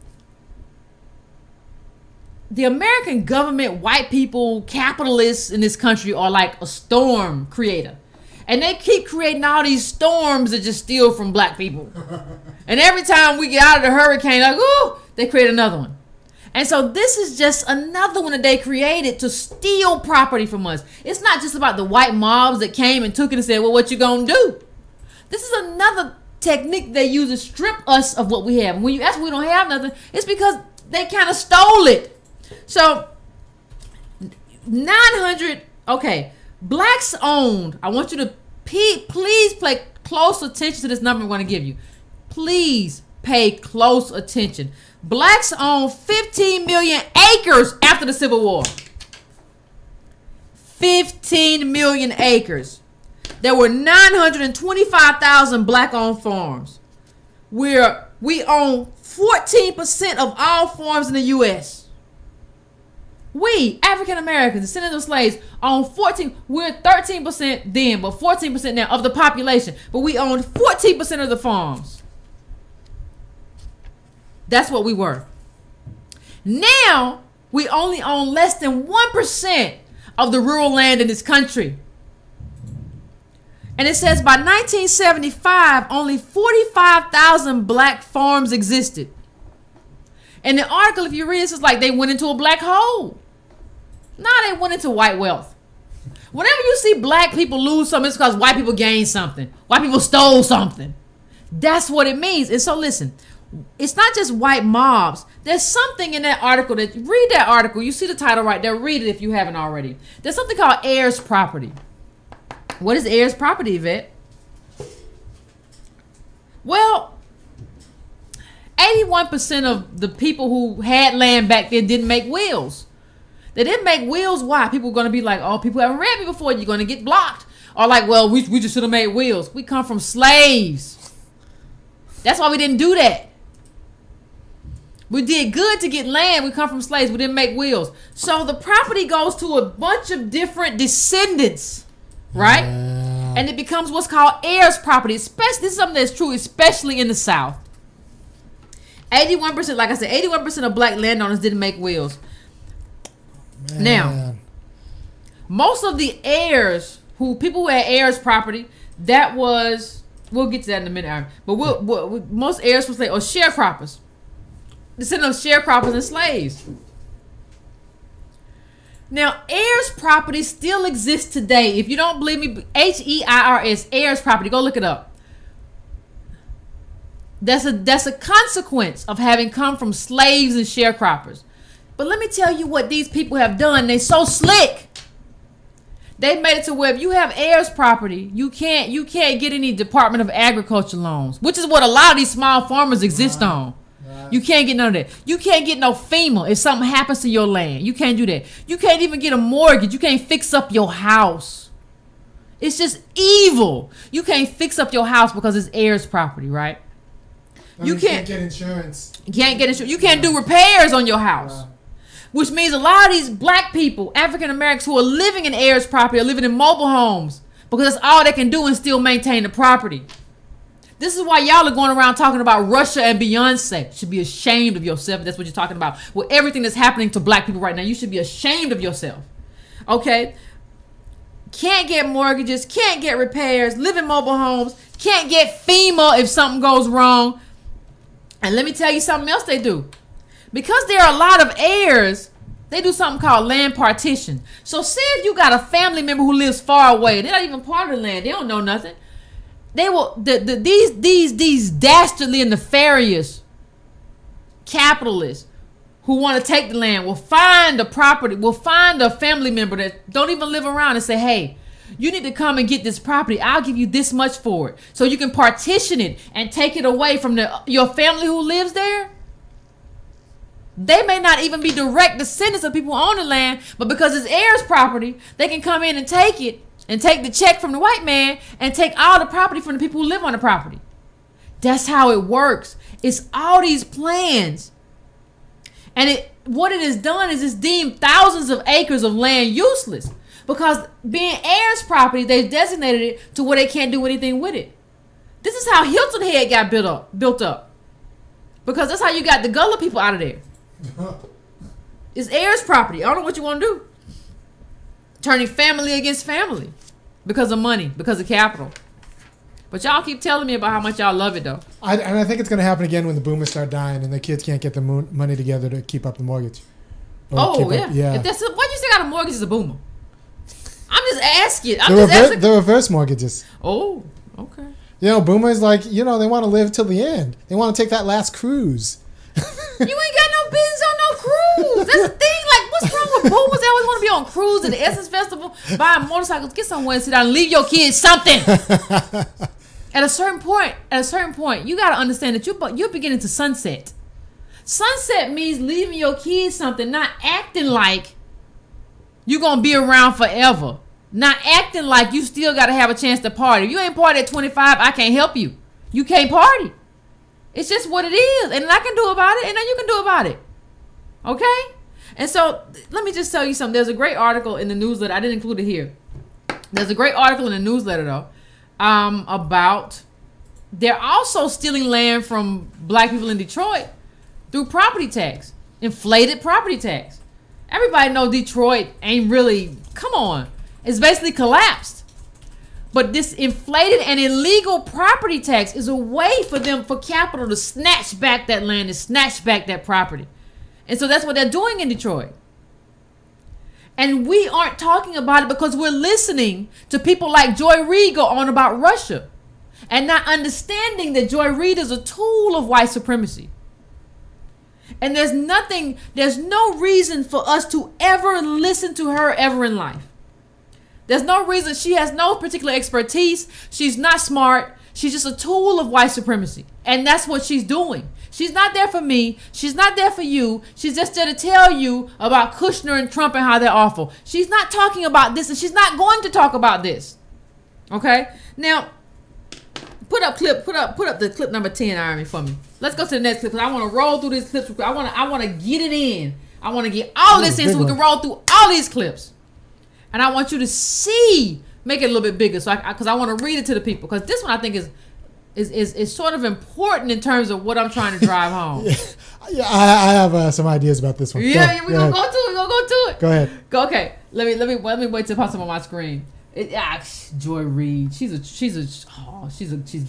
The American government, white people, capitalists in this country are like a storm creator. And they keep creating all these storms that just steal from black people. And every time we get out of the hurricane, like, ooh, they create another one. And so this is just another one that they created to steal property from us. It's not just about the white mobs that came and took it and said, well, what you gonna do? This is another technique they use to strip us of what we have. And when you ask we don't have nothing, it's because they kind of stole it. So 900, okay, blacks owned. I want you to please pay close attention to this number I'm going to give you. Please pay close attention. Blacks own 15 million acres after the Civil War. 15 million acres. There were 925,000 black-owned farms. We own 14% of all farms in the U.S. We, African Americans, descendants of slaves, own 14. We're 13% then, but 14% now of the population. But we own 14% of the farms. That's what we were. Now, we only own less than 1% of the rural land in this country. And it says by 1975, only 45,000 black farms existed. And the article, if you read this, is like they went into a black hole. Now they went into white wealth. Whenever you see black people lose something, it's because white people gained something. White people stole something. That's what it means. And so listen, it's not just white mobs. There's something in that article that, read that article. You see the title right there. Read it if you haven't already. There's something called Heirs Property. What is heirs property, Yvette? Well, 81% of the people who had land back then didn't make wills. They didn't make wills. Why? People are going to be like, oh, people haven't read me before. You're going to get blocked. Or like, well, we just should have made wills. We come from slaves. That's why we didn't do that. We did good to get land. We come from slaves. We didn't make wills. So the property goes to a bunch of different descendants. Right? And it becomes what's called heirs property. Especially, this is something that's true, especially in the South. 81%, like I said, 81% of black landowners didn't make wills. Man. Now, most of the heirs, people who had heirs property, that was, we'll get to that in a minute, but most heirs from slaves, or sharecroppers. Descendants of sharecroppers and slaves. Now, heirs property still exists today. If you don't believe me, H-E-I-R-S, heirs property. Go look it up. That's a consequence of having come from slaves and sharecroppers. But let me tell you what these people have done. They're so slick. They made it to where if you have heirs property, you can't get any Department of Agriculture loans, which is what a lot of these small farmers exist on. You can't get none of that. You can't get no FEMA if something happens to your land. You can't do that. You can't even get a mortgage. You can't fix up your house. It's just evil. You can't fix up your house because it's heirs property, right? You can't get insurance. You can't get insurance. You can't do repairs on your house. Which means a lot of these black people, African Americans who are living in heirs property, are living in mobile homes because that's all they can do and still maintain the property. This is why y'all are going around talking about Russia and Beyonce. You should be ashamed of yourself if that's what you're talking about. With everything that's happening to black people right now, you should be ashamed of yourself. Okay? Can't get mortgages, can't get repairs, live in mobile homes, can't get FEMA if something goes wrong. And let me tell you something else they do. Because there are a lot of heirs, they do something called land partition. So say if you got a family member who lives far away, they're not even part of the land, they don't know nothing. They will these dastardly and nefarious capitalists who want to take the land will find the property, will find a family member that don't even live around and say, hey, you need to come and get this property. I'll give you this much for it. So you can partition it and take it away from your family who lives there. They may not even be direct descendants of people who own the land, but because it's heirs property, they can come in and take it and take the check from the white man and take all the property from the people who live on the property. That's how it works. It's all these plans. And what it has done is it's deemed thousands of acres of land useless. Because being heirs property, they've designated it to where they can't do anything with it. This is how Hilton Head got built up. Because that's how you got the Gullah people out of there. It's heirs property. I don't know what you want to do. Turning family against family. Because of money. Because of capital. But y'all keep telling me about how much y'all love it, though. And I think it's going to happen again when the boomers start dying and the kids can't get the money together to keep up the mortgage. Oh, yeah. If that's why you still got a mortgage as a boomer? I'm just asking. The reverse mortgages. Oh, okay. You know, boomers, like, you know, they want to live till the end. They want to take that last cruise. You ain't got no business on no cruise. That's the thing. Like, what's wrong with boomers? They always want to be on cruise at the Essence Festival, buying motorcycles. Get somewhere and sit down and leave your kids something. At a certain point, you got to understand that you're beginning to sunset. Sunset means leaving your kids something, not acting like you're going to be around forever. Not acting like you still got to have a chance to party. If you ain't party at 25, I can't help you. You can't party. It's just what it is. And I can do about it, and then you can do about it. Okay? And so, let me just tell you something. There's a great article in the newsletter. I didn't include it here. There's a great article in the newsletter, though, about they're also stealing land from black people in Detroit through property tax, inflated property tax. Everybody know Detroit ain't really, come on, it's basically collapsed. But this inflated and illegal property tax is a way for them, for capital to snatch back that land and snatch back that property. And so that's what they're doing in Detroit. And we aren't talking about it because we're listening to people like Joy Reid go on about Russia and not understanding that Joy Reid is a tool of white supremacy. And there's no reason for us to ever listen to her ever in life. There's no reason. She has no particular expertise. She's not smart. She's just a tool of white supremacy. And that's what she's doing. She's not there for me. She's not there for you. She's just there to tell you about Kushner and Trump and how they're awful. She's not talking about this, and she's not going to talk about this. Okay? Now, put up the clip number 10, Irony, for me. Let's go to the next clip because I want to roll through these clips. I want to get it in. I want to get all this in so we can roll through all these clips. And I want you to see, make it a little bit bigger, so because I want to read it to the people, because this one I think is sort of important in terms of what I'm trying to drive home. Yeah, I have some ideas about this one. Yeah, we're gonna go to it. We're gonna go to it. Go ahead. Okay. Let me wait till it pops up on my screen. Joy Reid. She's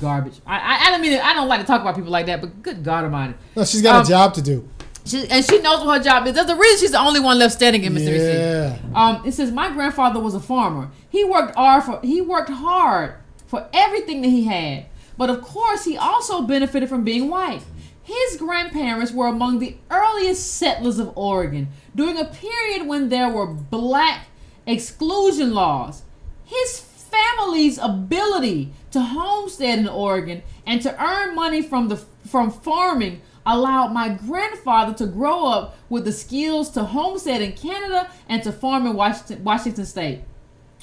garbage. I don't like to talk about people like that, but good God Almighty. No, she's got a job to do. She knows what her job is. That's the reason she's the only one left standing in Mississippi. Yeah. It says, my grandfather was a farmer. He worked hard for everything that he had. But of course, he also benefited from being white. His grandparents were among the earliest settlers of Oregon during a period when there were black exclusion laws. His family's ability to homestead in Oregon and to earn money from farming allowed my grandfather to grow up with the skills to homestead in Canada and to farm in Washington State.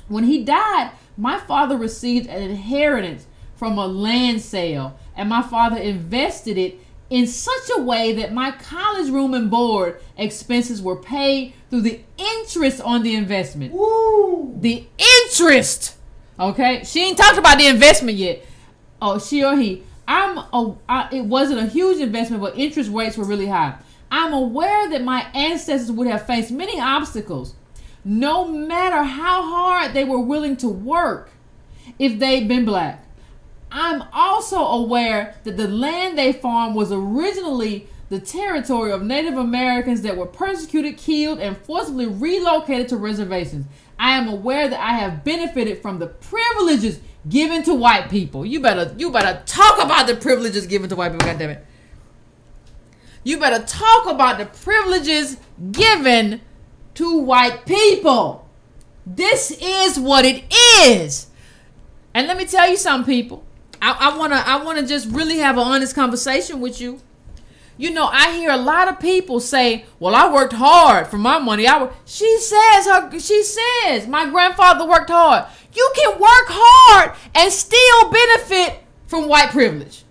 When he died, my father received an inheritance from a land sale, and my father invested it in such a way that my college room and board expenses were paid through the interest on the investment. Woo! The interest! Okay? She ain't talked about the investment yet. Oh, she or he. It wasn't a huge investment, but interest rates were really high. I'm aware that my ancestors would have faced many obstacles, no matter how hard they were willing to work if they'd been black. I'm also aware that the land they farmed was originally the territory of Native Americans that were persecuted, killed, and forcibly relocated to reservations. I am aware that I have benefited from the privileges given to white people. You better talk about the privileges given to white people, goddammit. You better talk about the privileges given to white people. This is what it is. And let me tell you something, people. I wanna just really have an honest conversation with you. You know, I hear a lot of people say, well, I worked hard for my money. She says my grandfather worked hard. You can work hard and still benefit from white privilege.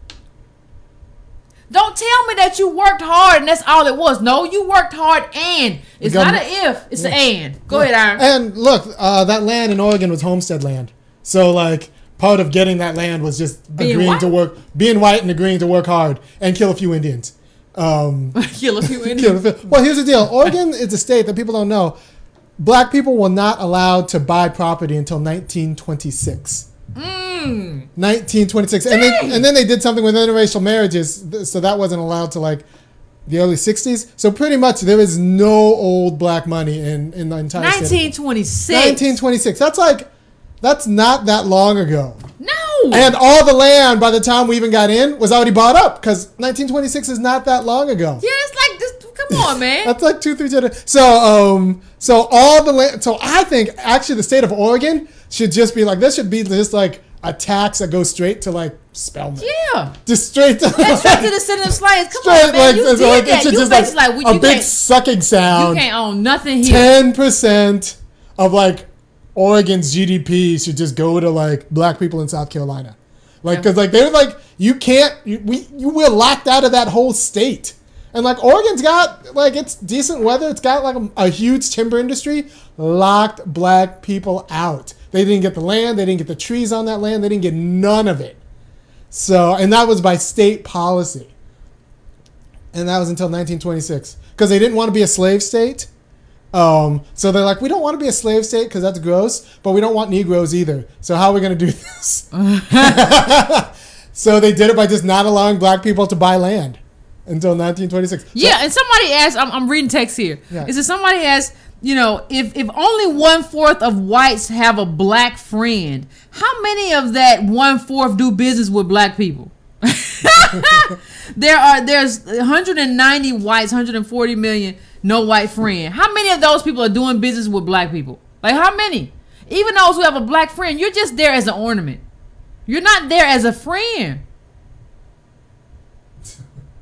Don't tell me that you worked hard and that's all it was. No, you worked hard and. It's not an if, it's an and. Go ahead, Aaron. And look, that land in Oregon was homestead land. So, like, part of getting that land was just being white and agreeing to work hard and kill a few Indians. Kill a few Indians. Well, here's the deal. Oregon is a state that people don't know. Black people were not allowed to buy property until 1926. 1926. And then they did something with interracial marriages, so that wasn't allowed to like the early 60s. So pretty much there is no old black money in the entire 1926. state. 1926. That's not that long ago. No. And all the land by the time we even got in was already bought up because 1926 is not that long ago. Yeah, it's like this. Come on, man. That's like 2-3 generations. So all the land. So I think actually the state of Oregon should just be like, this should be just like a tax that goes straight to like Spelman. Yeah. Just straight to. That's straight to the descendant of slaves. Come on, man. You did that. You basically like a big sucking sound. You can't own nothing here. 10% of like Oregon's GDP should just go to like black people in South Carolina, like because like they're like you were locked out of that whole state, and like Oregon's got like it's decent weather, it's got like a huge timber industry, locked black people out. They didn't get the land, they didn't get the trees on that land, they didn't get none of it. So and that was by state policy. And that was until 1926. Because they didn't want to be a slave state. So they're like, we don't want to be a slave state because that's gross, but we don't want Negroes either. So how are we going to do this? So they did it by just not allowing black people to buy land until 1926. Yeah, and somebody asked, I'm reading text here. Yeah. Is that somebody asked, you know, if only 1/4 of whites have a black friend, how many of that 1/4 do business with black people? There's 190 whites, 140 million no white friend. How many of those people are doing business with black people? Like how many? Even those who have a black friend, you're just there as an ornament. You're not there as a friend.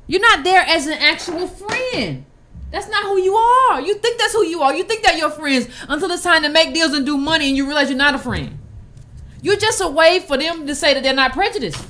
You're not there as an actual friend. That's not who you are. You think that's who you are. You think that you're friends until it's time to make deals and do money and you realize you're not a friend. You're just a way for them to say that they're not prejudiced.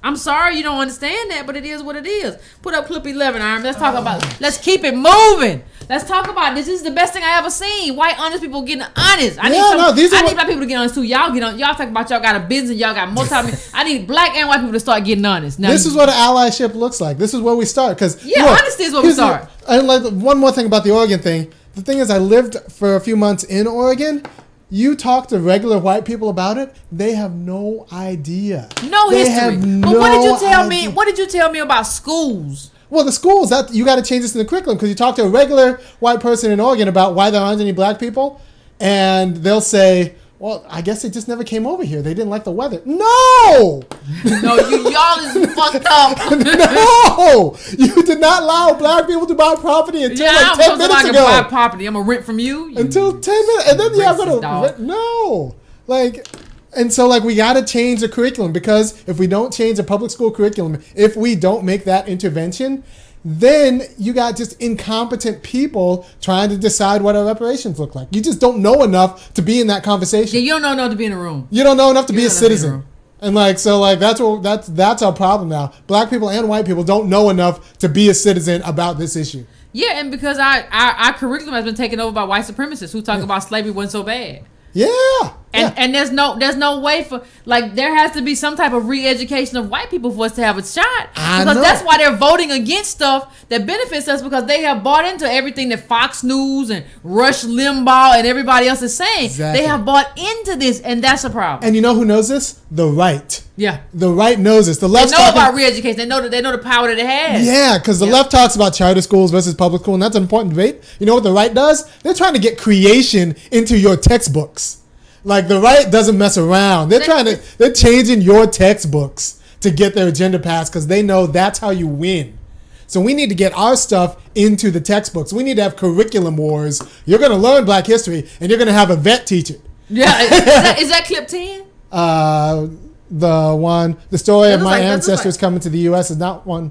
I'm sorry you don't understand that, but it is what it is. Put up clip 11, Iron. Let's talk about it. Let's keep it moving. Let's talk about this. This is the best thing I ever seen. White honest people getting honest. I need black people to get honest too. Y'all get on. Y'all talk about y'all got a business. Y'all got multi. I need black and white people to start getting honest. Now, this is what allyship looks like. This is where we start. Because honesty is where we start. And like one more thing about the Oregon thing. The thing is, I lived for a few months in Oregon. You talk to regular white people about it, they have no idea. No history. But what did you tell me? What did you tell me about schools? Well, the schools, that you got to change this in the curriculum because you talk to a regular white person in Oregon about why there aren't any black people, and they'll say, well, I guess they just never came over here. They didn't like the weather. No! Y'all is fucked up. No! You did not allow black people to buy property until like 10 minutes ago. Buy property. I'm going to rent from you. Until 10 minutes. And then you have to... No! Like... And so, like, we got to change the curriculum because if we don't change the public school curriculum, if we don't make that intervention, then you got just incompetent people trying to decide what our reparations look like. You just don't know enough to be in that conversation. Yeah, you don't know enough to be in a room. You don't know enough to be a citizen. And like, so like, that's our problem now. Black people and white people don't know enough to be a citizen about this issue. Yeah, and because our curriculum has been taken over by white supremacists who talk about slavery wasn't so bad. Yeah. And there's no way for, like, there has to be some type of re-education of white people for us to have a shot. Because that's why they're voting against stuff that benefits us, because they have bought into everything that Fox News and Rush Limbaugh and everybody else is saying. Exactly. They have bought into this, and that's a problem. And you know who knows this? The right. Yeah. The right knows this. The left know about re-education. They know the power that it has. Yeah, because the left talks about charter schools versus public school, and that's an important debate. You know what the right does? They're trying to get creation into your textbooks. Like, the right doesn't mess around. They're changing your textbooks to get their agenda passed because they know that's how you win. So we need to get our stuff into the textbooks. We need to have curriculum wars. You're going to learn black history, and you're going to have Yvette teach it. Yeah. Is that clip 10? The story of my ancestors coming to the U.S. is not one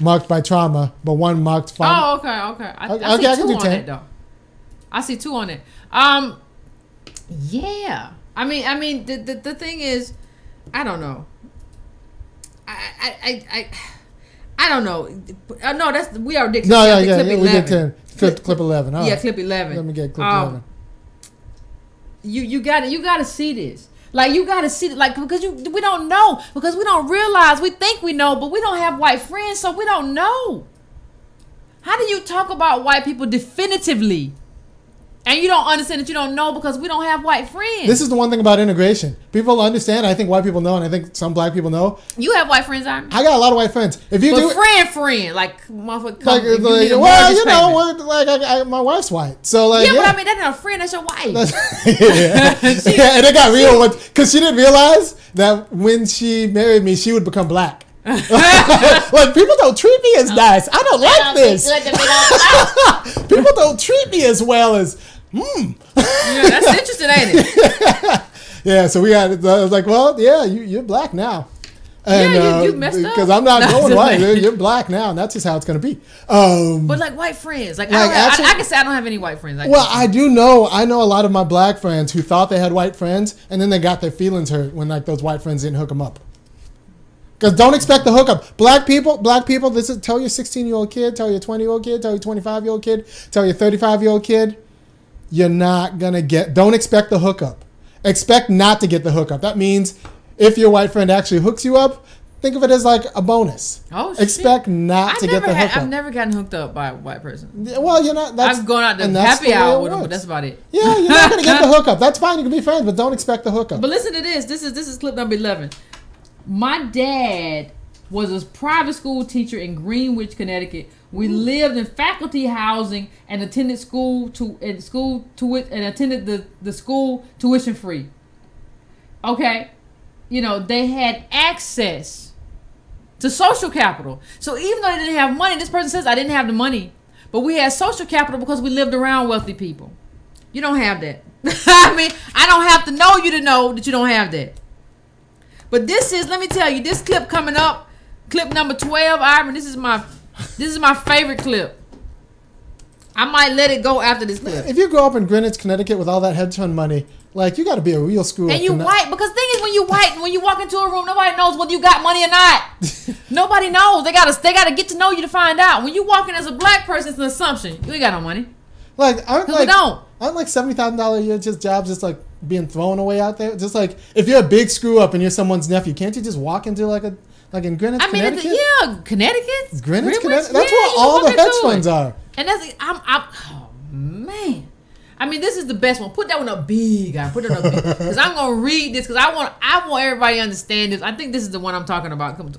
marked by trauma, but one marked by... Oh, okay. I see two on it, though. I see two on it. Yeah, I mean, the thing is, I don't know. I don't know. No, we are Dixon. No, yeah, we did 10. Clip 11. All right. Clip 11. Let me get clip 11. You gotta see this. Like, you gotta see it, like, because we don't know, because we don't realize, we think we know, but we don't have white friends, so we don't know. How do you talk about white people definitively? And you don't understand that you don't know because we don't have white friends. This is the one thing about integration. People understand. I think white people know, and I think some black people know. You have white friends, Iron? I got a lot of white friends. If you do, friend, like motherfucker. My wife's white, so like. Yeah, but I mean, that's not a friend. That's your wife. And it got real because she didn't realize that when she married me, she would become black. Like, people don't treat me as nice. I don't like this. People don't treat me as well as. Yeah, that's interesting, ain't it? Yeah, so I was like, well, yeah, you're black now. And, you messed up. Because I'm not going white. You're black now, and that's just how it's going to be. But like white friends. Like I can say I don't have any white friends. I do know. I know a lot of my black friends who thought they had white friends, and then they got their feelings hurt when like those white friends didn't hook them up. Because don't expect the hookup. Black people, tell your 16-year-old kid, tell your 20-year-old kid, tell your 25-year-old kid, tell your 35-year-old kid, you're not going to don't expect the hookup. Expect not to get the hookup. That means if your white friend actually hooks you up, think of it as like a bonus. Oh, expect not to get the hookup. I've never gotten hooked up by a white person. Well, you're not. I've gone out to happy hour with them, but that's about it. Yeah, you're not gonna get the hookup. That's fine. You can be friends, but don't expect the hookup. But listen to this. This is clip number 11. My dad was a private school teacher in Greenwich, Connecticut. We lived in faculty housing and attended school attended the school tuition free. Okay, you know, they had access to social capital. So even though they didn't have money, this person says I didn't have the money, but we had social capital because we lived around wealthy people. You don't have that. I mean, I don't have to know you to know that you don't have that. But this is, let me tell you, this clip coming up, clip number 12, Ivan, this is my favorite clip. I might let it go after this clip. If you grow up in Greenwich, Connecticut with all that hedge fund money, like, you got to be a real screw up. And you white, because the thing is, when you white, when you walk into a room, nobody knows whether you got money or not. Nobody knows. They gotta get to know you to find out. When you walk in as a black person, it's an assumption. You ain't got no money. Like, aren't like $70,000 a year just jobs just like being thrown away out there? Just like, if you're a big screw up and you're someone's nephew, can't you just walk into like in Greenwich, Connecticut? Connecticut. Greenwich, Connecticut. That's where all the hedge funds are. And that's oh man. I mean, this is the best one. Put that one up big, guy. Put it up big, because I'm gonna read this because I want everybody to understand this. I think this is the one I'm talking about. All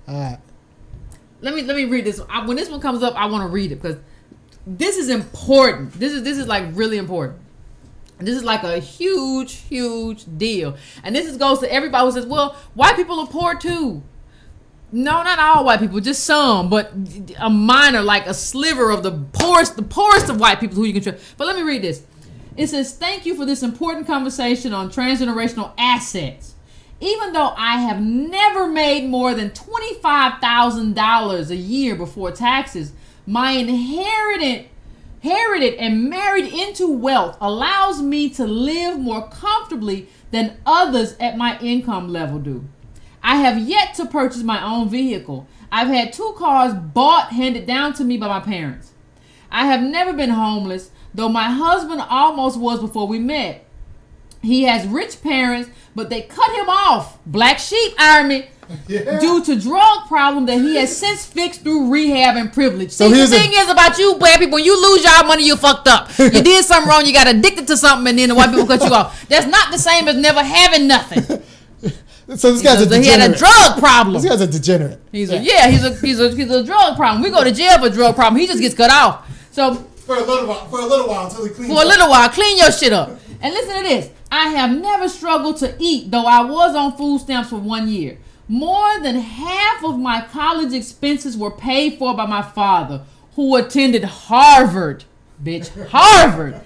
right. Let me read this. When this one comes up, I want to read it because this is important. This is like really important. This is like a huge deal. And this goes to everybody who says, "Well, white people are poor too." No, not all white people, just some, but a minor, like a sliver of the poorest of white people who you can trust. But let me read this. It says, "Thank you for this important conversation on transgenerational assets. Even though I have never made more than $25,000 a year before taxes, my inherited and married into wealth allows me to live more comfortably than others at my income level do. I have yet to purchase my own vehicle. I've had 2 cars handed down to me by my parents. I have never been homeless, though my husband almost was before we met. He has rich parents, but they cut him off, black sheep army, due to drug problem that he has since fixed through rehab and privilege." So the thing is about you black people, when you lose your money, you fucked up. You did something wrong, you got addicted to something, and then the white people cut you off. That's not the same as never having nothing. So this guy's a degenerate. He had a drug problem. This guy's a degenerate. He's a drug problem. We go to jail for a drug problem. He just gets cut off. So for a little while until he cleans up. For a little while, clean your shit up. And listen to this. I have never struggled to eat, though I was on food stamps for 1 year. More than half of my college expenses were paid for by my father, who attended Harvard. Bitch, Harvard.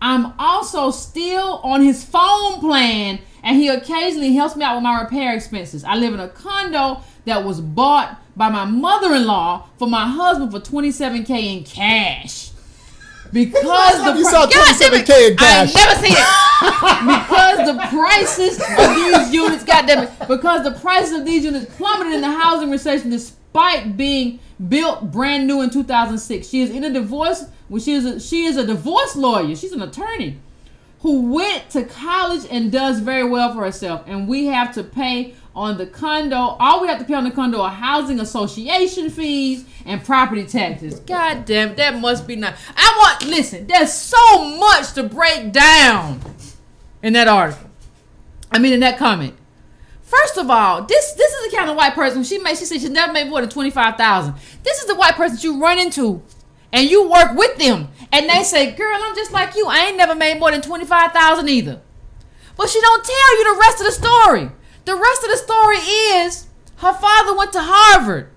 I'm also still on his phone plan, and he occasionally helps me out with my repair expenses. I live in a condo that was bought by my mother-in-law for my husband for $27K in cash. Because you saw $27K in cash. I never seen it. Because the prices of these units, because the prices of these units plummeted in the housing recession despite being built brand new in 2006. She is in a divorce. Well, she is a divorce lawyer. She's an attorney who went to college and does very well for herself. And we have to pay on the condo. All we have to pay on the condo are housing association fees and property taxes. God damn it, that must be nice. Listen, there's so much to break down in that article. In that comment. First of all, this is the kind of white person she said she never made more than $25,000. This is the white person you run into and you work with them and they say, "Girl, I'm just like you. I ain't never made more than $25,000 either." But she don't tell you the rest of the story. The rest of the story is her father went to Harvard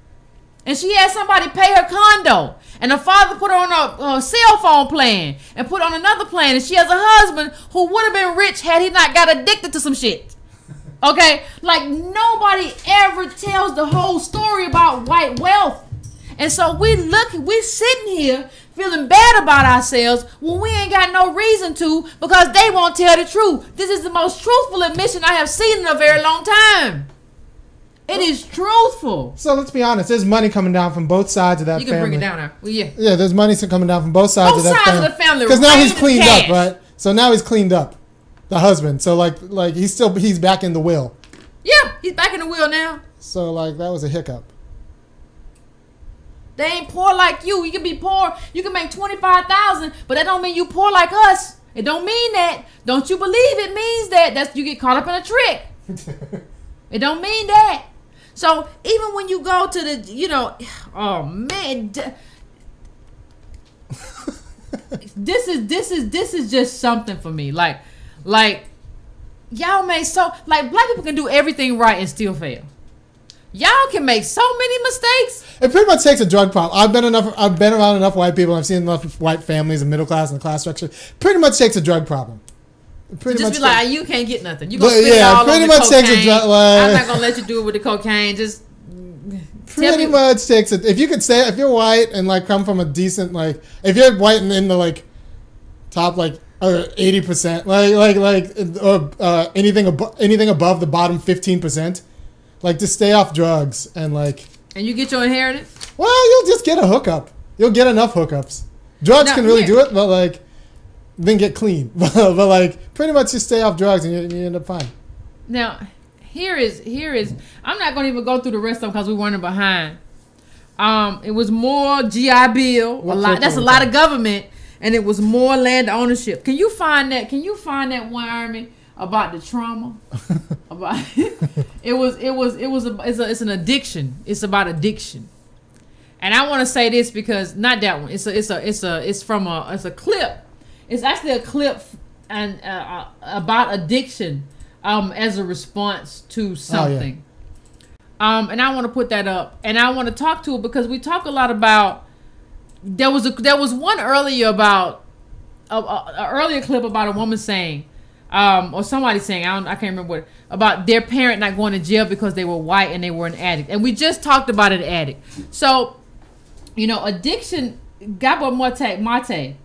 and she had somebody pay her condo, and her father put her on a cell phone plan and put on another plan, and she has a husband who would have been rich had he not got addicted to some shit. Okay? Like, nobody ever tells the whole story about white wealth. And so we sitting here feeling bad about ourselves when we ain't got no reason to, because they won't tell the truth. This is the most truthful admission I have seen in a very long time. It is truthful. So let's be honest. There's money coming down from both sides of that family. You can bring it down now. Well, yeah. Yeah, there's money coming down from both sides of that family. Both sides of the family. Because now he's cleaned up, right? So now he's cleaned up, the husband. So like he's back in the will. Yeah, he's back in the wheel now. So like that was a hiccup. They ain't poor like you. You can be poor. You can make $25,000, but that don't mean you poor like us. It don't mean that. Don't you believe it means that? That's you get caught up in a trick. It don't mean that. So even when you go to the, oh man, this is just something for me. Like y'all make black people can do everything right and still fail. Y'all can make so many mistakes. It pretty much takes a drug problem. I've been around enough white people. I've seen enough white families and middle class and class structure. Pretty much takes a drug problem. Pretty just much be like, you can't get nothing. You gonna spend it all pretty on much the cocaine. Takes a drug. I'm not gonna let you do it with the cocaine. Just pretty much takes it. If you could say, if you're white and like come from a decent if you're white and in the like top 80%, or anything above the bottom 15%. Like, to stay off drugs and And you get your inheritance? Well, you'll just get a hookup. You'll get enough hookups. Drugs can really do it, but, then get clean. but, pretty much just stay off drugs and you end up fine. Now, here is, I'm not going to even go through the rest of them because we're running behind. It was more GI Bill, that's a lot of government, and it was more land ownership. Can you find that one, Army? About the trauma, it's an addiction. It's about addiction, and I want to say this because not that one. It's a clip. It's actually a clip and about addiction, as a response to something. Oh, yeah. And I want to put that up, and I want to talk to it because we talk a lot about. There was one earlier about an earlier clip about a woman saying. Or somebody saying, I can't remember what, about their parent not going to jail because they were white and they were an addict. And we just talked about an addict. So, addiction, Gabor Mate,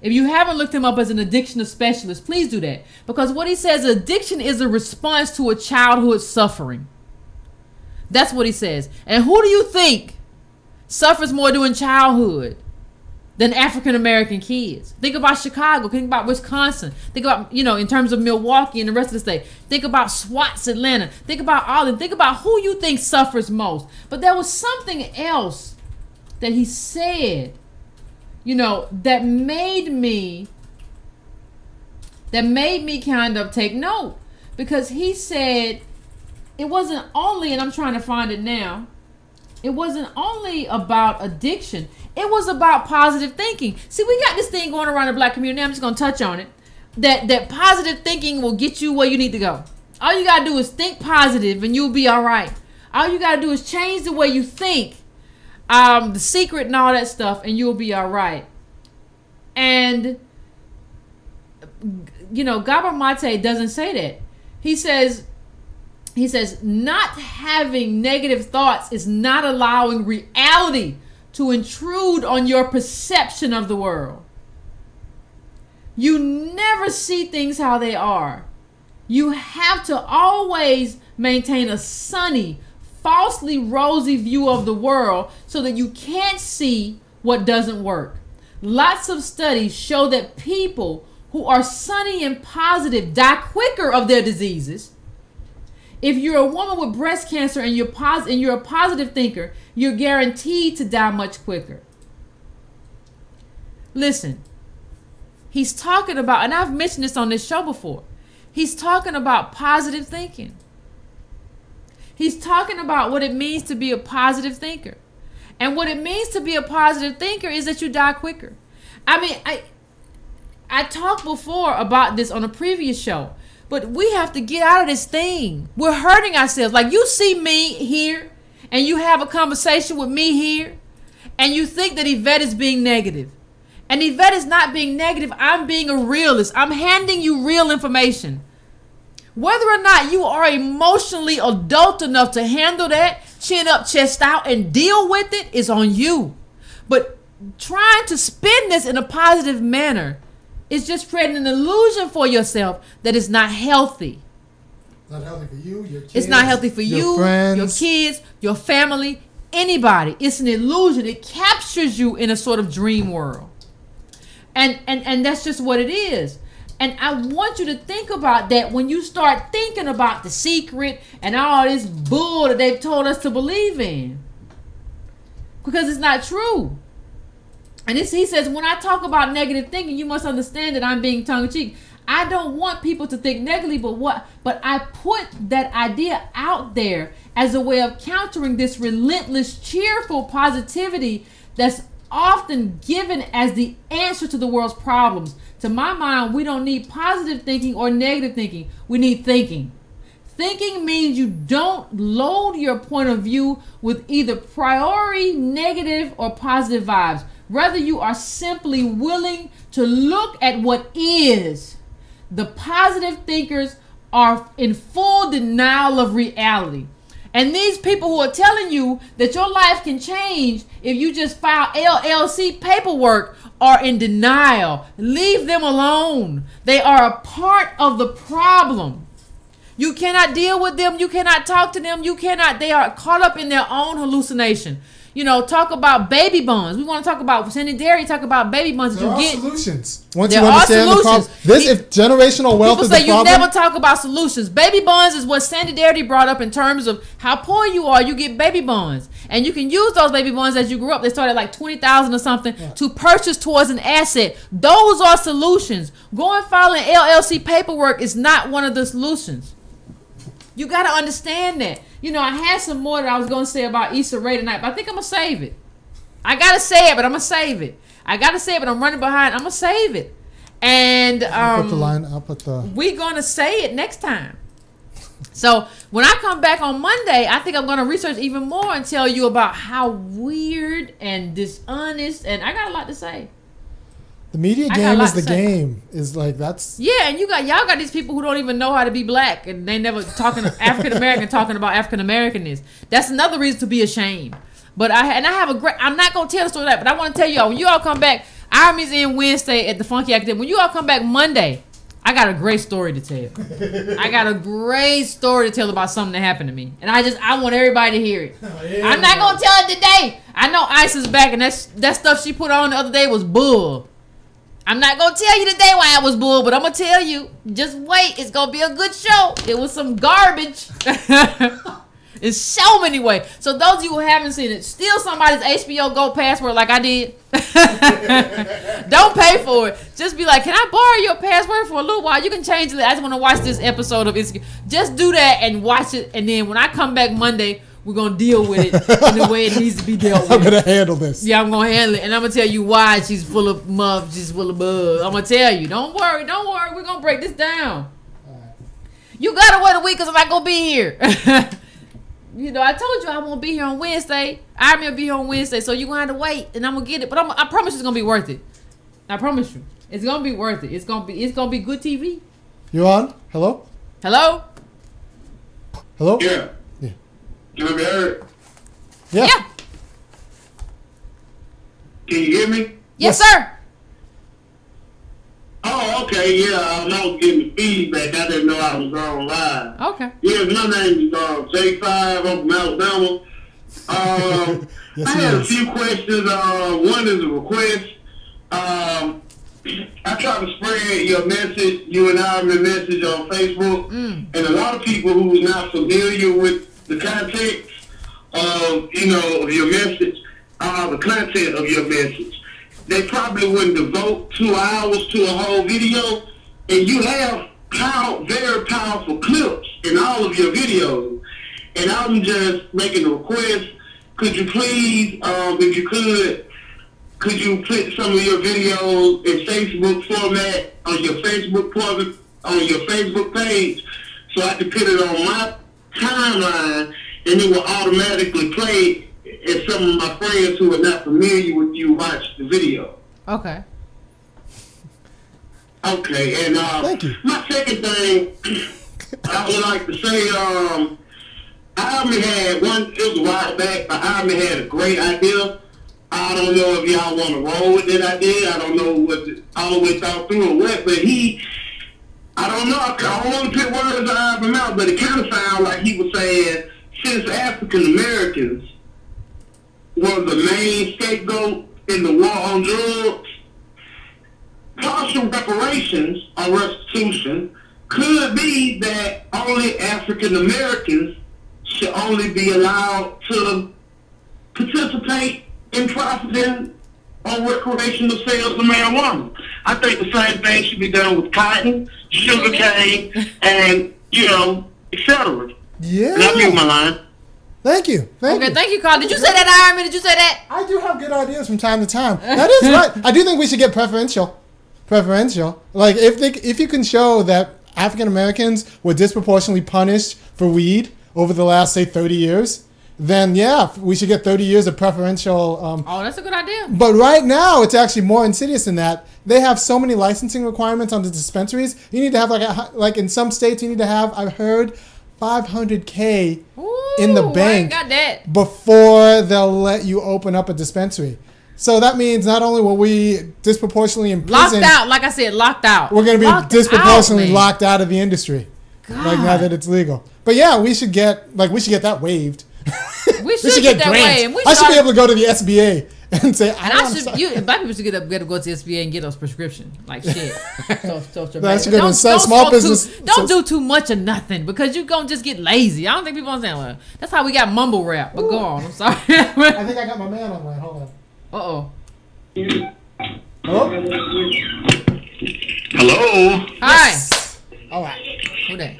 if you haven't looked him up as an addiction specialist, please do that. Because what he says, addiction is a response to a childhood suffering. That's what he says. And who do you think suffers more during childhood than African-American kids? Think about Chicago. Think about Wisconsin. Think about, in terms of Milwaukee and the rest of the state. Think about SWAT's Atlanta. Think about Alden. Think about who you think suffers most. But there was something else that he said, that made me kind of take note. Because he said it wasn't only, and I'm trying to find it now, it wasn't only about addiction. It was about positive thinking. See, we got this thing going around the black community. I'm just going to touch on it. That positive thinking will get you where you need to go. All you got to do is think positive and you'll be all right. All you got to do is change the way you think. The secret and all that stuff, and you'll be all right. And, Gabor Mate doesn't say that. He says, not having negative thoughts is not allowing reality to intrude on your perception of the world. You never see things how they are. You have to always maintain a sunny, falsely rosy view of the world so that you can't see what doesn't work. Lots of studies show that people who are sunny and positive die quicker of their diseases. If you're a woman with breast cancer and you're a positive thinker, you're guaranteed to die much quicker. Listen, he's talking about, and I've mentioned this on this show before, he's talking about positive thinking. He's talking about what it means to be a positive thinker. And what it means to be a positive thinker is that you die quicker. I mean, I talked before about this on a previous show. But we have to get out of this thing. We're hurting ourselves. Like, you see me here, and you have a conversation with me here, and you think that Yvette is being negative. And Yvette is not being negative. I'm being a realist. I'm handing you real information. Whether or not you are emotionally adult enough to handle that, chin up, chest out, and deal with it is on you. But trying to spin this in a positive manner is just creating an illusion for yourself that is not healthy. It's not healthy for you, your kids. It's not healthy for you, friends, your kids, your family, anybody. It's an illusion. It captures you in a sort of dream world. And that's just what it is. And I want you to think about that when you start thinking about The Secret and all this bull that they've told us to believe in. Because it's not true. And he says, when I talk about negative thinking, you must understand that I'm being tongue-in-cheek. I don't want people to think negatively, but I put that idea out there as a way of countering this relentless, cheerful positivity that's often given as the answer to the world's problems. To my mind, we don't need positive thinking or negative thinking. We need thinking. Thinking means you don't load your point of view with either priori, negative, or positive vibes. Rather, you are simply willing to look at what is. The positive thinkers are in full denial of reality. And these people who are telling you that your life can change if you just file LLC paperwork are in denial. Leave them alone. They are a part of the problem. You cannot deal with them. You cannot talk to them. They are caught up in their own hallucination. You know, talk about baby bonds. We want to talk about Sandy Dairy. Talk about baby bonds. There are solutions. Once there you understand are the problem, if generational wealth is the problem, people say you never talk about solutions. Baby bonds is what Sandy Dairy brought up in terms of how poor you are. You get baby bonds, and you can use those baby bonds as you grow up. They start at like 20,000 or something to purchase towards an asset. Those are solutions. Going filing LLC paperwork is not one of the solutions. You got to understand that. You know, I had some more that I was going to say about Issa Rae tonight, but I think I'm going to save it. I got to say it, but I'm going to save it. I got to say it, but I'm running behind. I'm going to save it. And we're going to say it next time. So when I come back on Monday, I think I'm going to research even more and tell you about how weird and dishonest, and I got a lot to say. The media game is the game. Is like that's and y'all got these people who don't even know how to be black, and they never talking African American talking about African Americanness. That's another reason to be ashamed. But I'm not gonna tell the story of that, but I want to tell y'all when you all come back. Our museum Wednesday at the Funky Academy. When you all come back Monday, I got a great story to tell. I got a great story to tell about something that happened to me, and I want everybody to hear it. I'm not gonna tell it today. I know Ice is back, and that stuff she put on the other day was bull. I'm not going to tell you today why I was bull, but I'm going to tell you. Just wait. It's going to be a good show. It was some garbage. In so many ways. So those of you who haven't seen it, steal somebody's HBO Go password like I did. Don't pay for it. Just be like, can I borrow your password for a little while? You can change it. I just want to watch this episode of Insecure. Just do that and watch it. And then when I come back Monday, we're going to deal with it in the way it needs to be dealt with. I'm going to handle this. Yeah, I'm going to handle it. And I'm going to tell you why she's full of muff, she's full of bugs. I'm going to tell you. Don't worry. We're going to break this down. Right. You got to wait a week because I'm not going to be here. You know, I told you I won't be here on Wednesday. I'm going to be here on Wednesday, so you're going to have to wait, and I'm going to get it. But I promise you it's going to be worth it. I promise you. It's going to be worth it. It's going to be good TV. You on? Hello? Hello? Hello? Yeah. Can I be heard? Yeah. Can you hear me? Yes, sir. Oh, okay. Yeah, I was getting feedback. I didn't know I was on live. Okay. Yeah, my name is J5. I'm from Alabama. Yes, I had a few questions. One is a request. I try to spread your message, you and I, message on Facebook, and a lot of people who are not familiar with the context of, of your message, the content of your message, they probably wouldn't devote 2 hours to a whole video, and you have very powerful clips in all of your videos. And I'm just making a request. Could you please, if you could you put some of your videos in Facebook format on your Facebook page, so I can put it on my timeline, and it will automatically play if some of my friends who are not familiar with you watch the video. Okay. Okay, and thank you. My second thing I would like to say, Ivy had one, it was a while back, but Ivy had a great idea. I don't know if y'all want to roll with that idea. I don't know what all the way thought through or what, but I don't know. I don't want to put words out of his mouth, but it kind of sounded like he was saying, since African Americans were the main scapegoat in the war on drugs, partial reparations or restitution could be that only African Americans should only be allowed to participate in profiting on recreational sales of marijuana. I think the same thing should be done with cotton, sugar cane, and, etc. Yeah. And I mute my line. Thank you. Thank you, Carl. Did you say that, Iron? Did you say that? I do have good ideas from time to time. That is right. I do think we should get preferential. Like if you can show that African Americans were disproportionately punished for weed over the last, say, 30 years, then yeah, we should get 30 years of preferential. Oh, that's a good idea. But right now, it's actually more insidious than that. They have so many licensing requirements on the dispensaries. You need to have like in some states, you need to have, I've heard, $500K in the bank before they'll let you open up a dispensary. So that means not only will we disproportionately imprisoned, locked out, like I said, locked out. We're going to be disproportionately locked out of the industry. God. Like now that it's legal. But yeah, we should get that waived. We should get that waived. I should be able to go to the SBA and say, black people should get to go to the SBA and get those prescriptions. Like shit. Small business. Don't do too much of nothing because you're going to just get lazy. I don't think people understand. Well, that's how we got mumble rap. But go on. I'm sorry. I think I got my man on line. Hold on. Uh-oh. Hello? Hello? Hi. Yes. All right. Who that?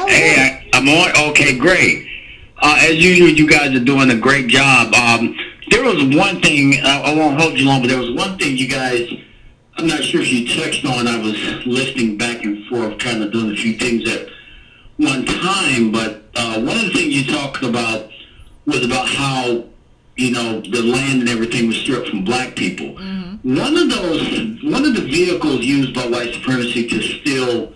Hey, I'm on. Okay, great. As usual, you guys are doing a great job. There was one thing, I won't hold you long, but there was one thing you guys, I'm not sure if you touched on. I was listening back and forth, kind of doing a few things at one time, but one of the things you talked about was about how, the land and everything was stripped from black people. Mm-hmm. One of the vehicles used by white supremacy to steal